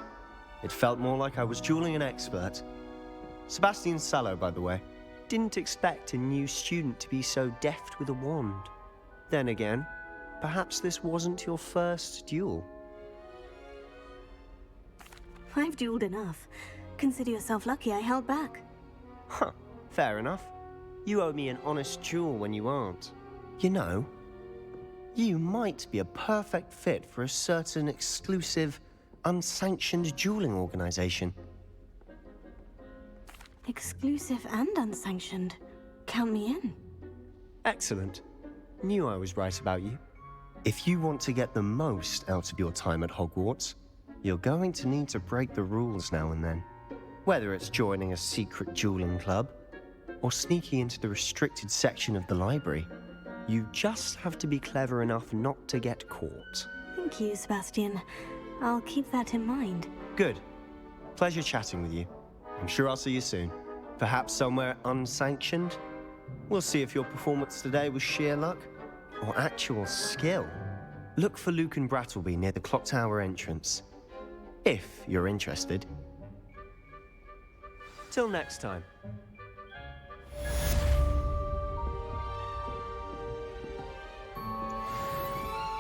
It felt more like I was dueling an expert. Sebastian Sallow, by the way. Didn't expect a new student to be so deft with a wand. Then again, perhaps this wasn't your first duel. I've dueled enough. Consider yourself lucky I held back. Huh, fair enough. You owe me an honest duel when you aren't. You know, you might be a perfect fit for a certain exclusive, unsanctioned dueling organization. Exclusive and unsanctioned. Count me in. Excellent. Knew I was right about you. If you want to get the most out of your time at Hogwarts, you're going to need to break the rules now and then. Whether it's joining a secret dueling club, or sneaking into the restricted section of the library, you just have to be clever enough not to get caught. Thank you, Sebastian. I'll keep that in mind. Good. Pleasure chatting with you. I'm sure I'll see you soon. Perhaps somewhere unsanctioned? We'll see if your performance today was sheer luck or actual skill. Look for Luke and Brattleby near the clock tower entrance, if you're interested. Till next time.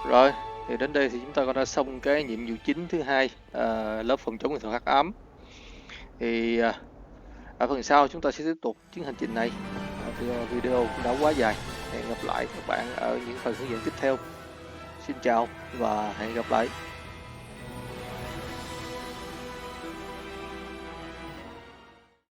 Rồi, thì đến đây thì chúng ta cũng đã xong cái nhiệm vụ chính thứ hai, lớp phòng chống nghệ thuật hắc ám. Thì ở phần sau chúng ta sẽ tiếp tục chuyến hành trình này. Video cũng đã quá dài. Hẹn gặp lại các bạn ở những phần hướng dẫn tiếp theo. Xin chào và hẹn gặp lại.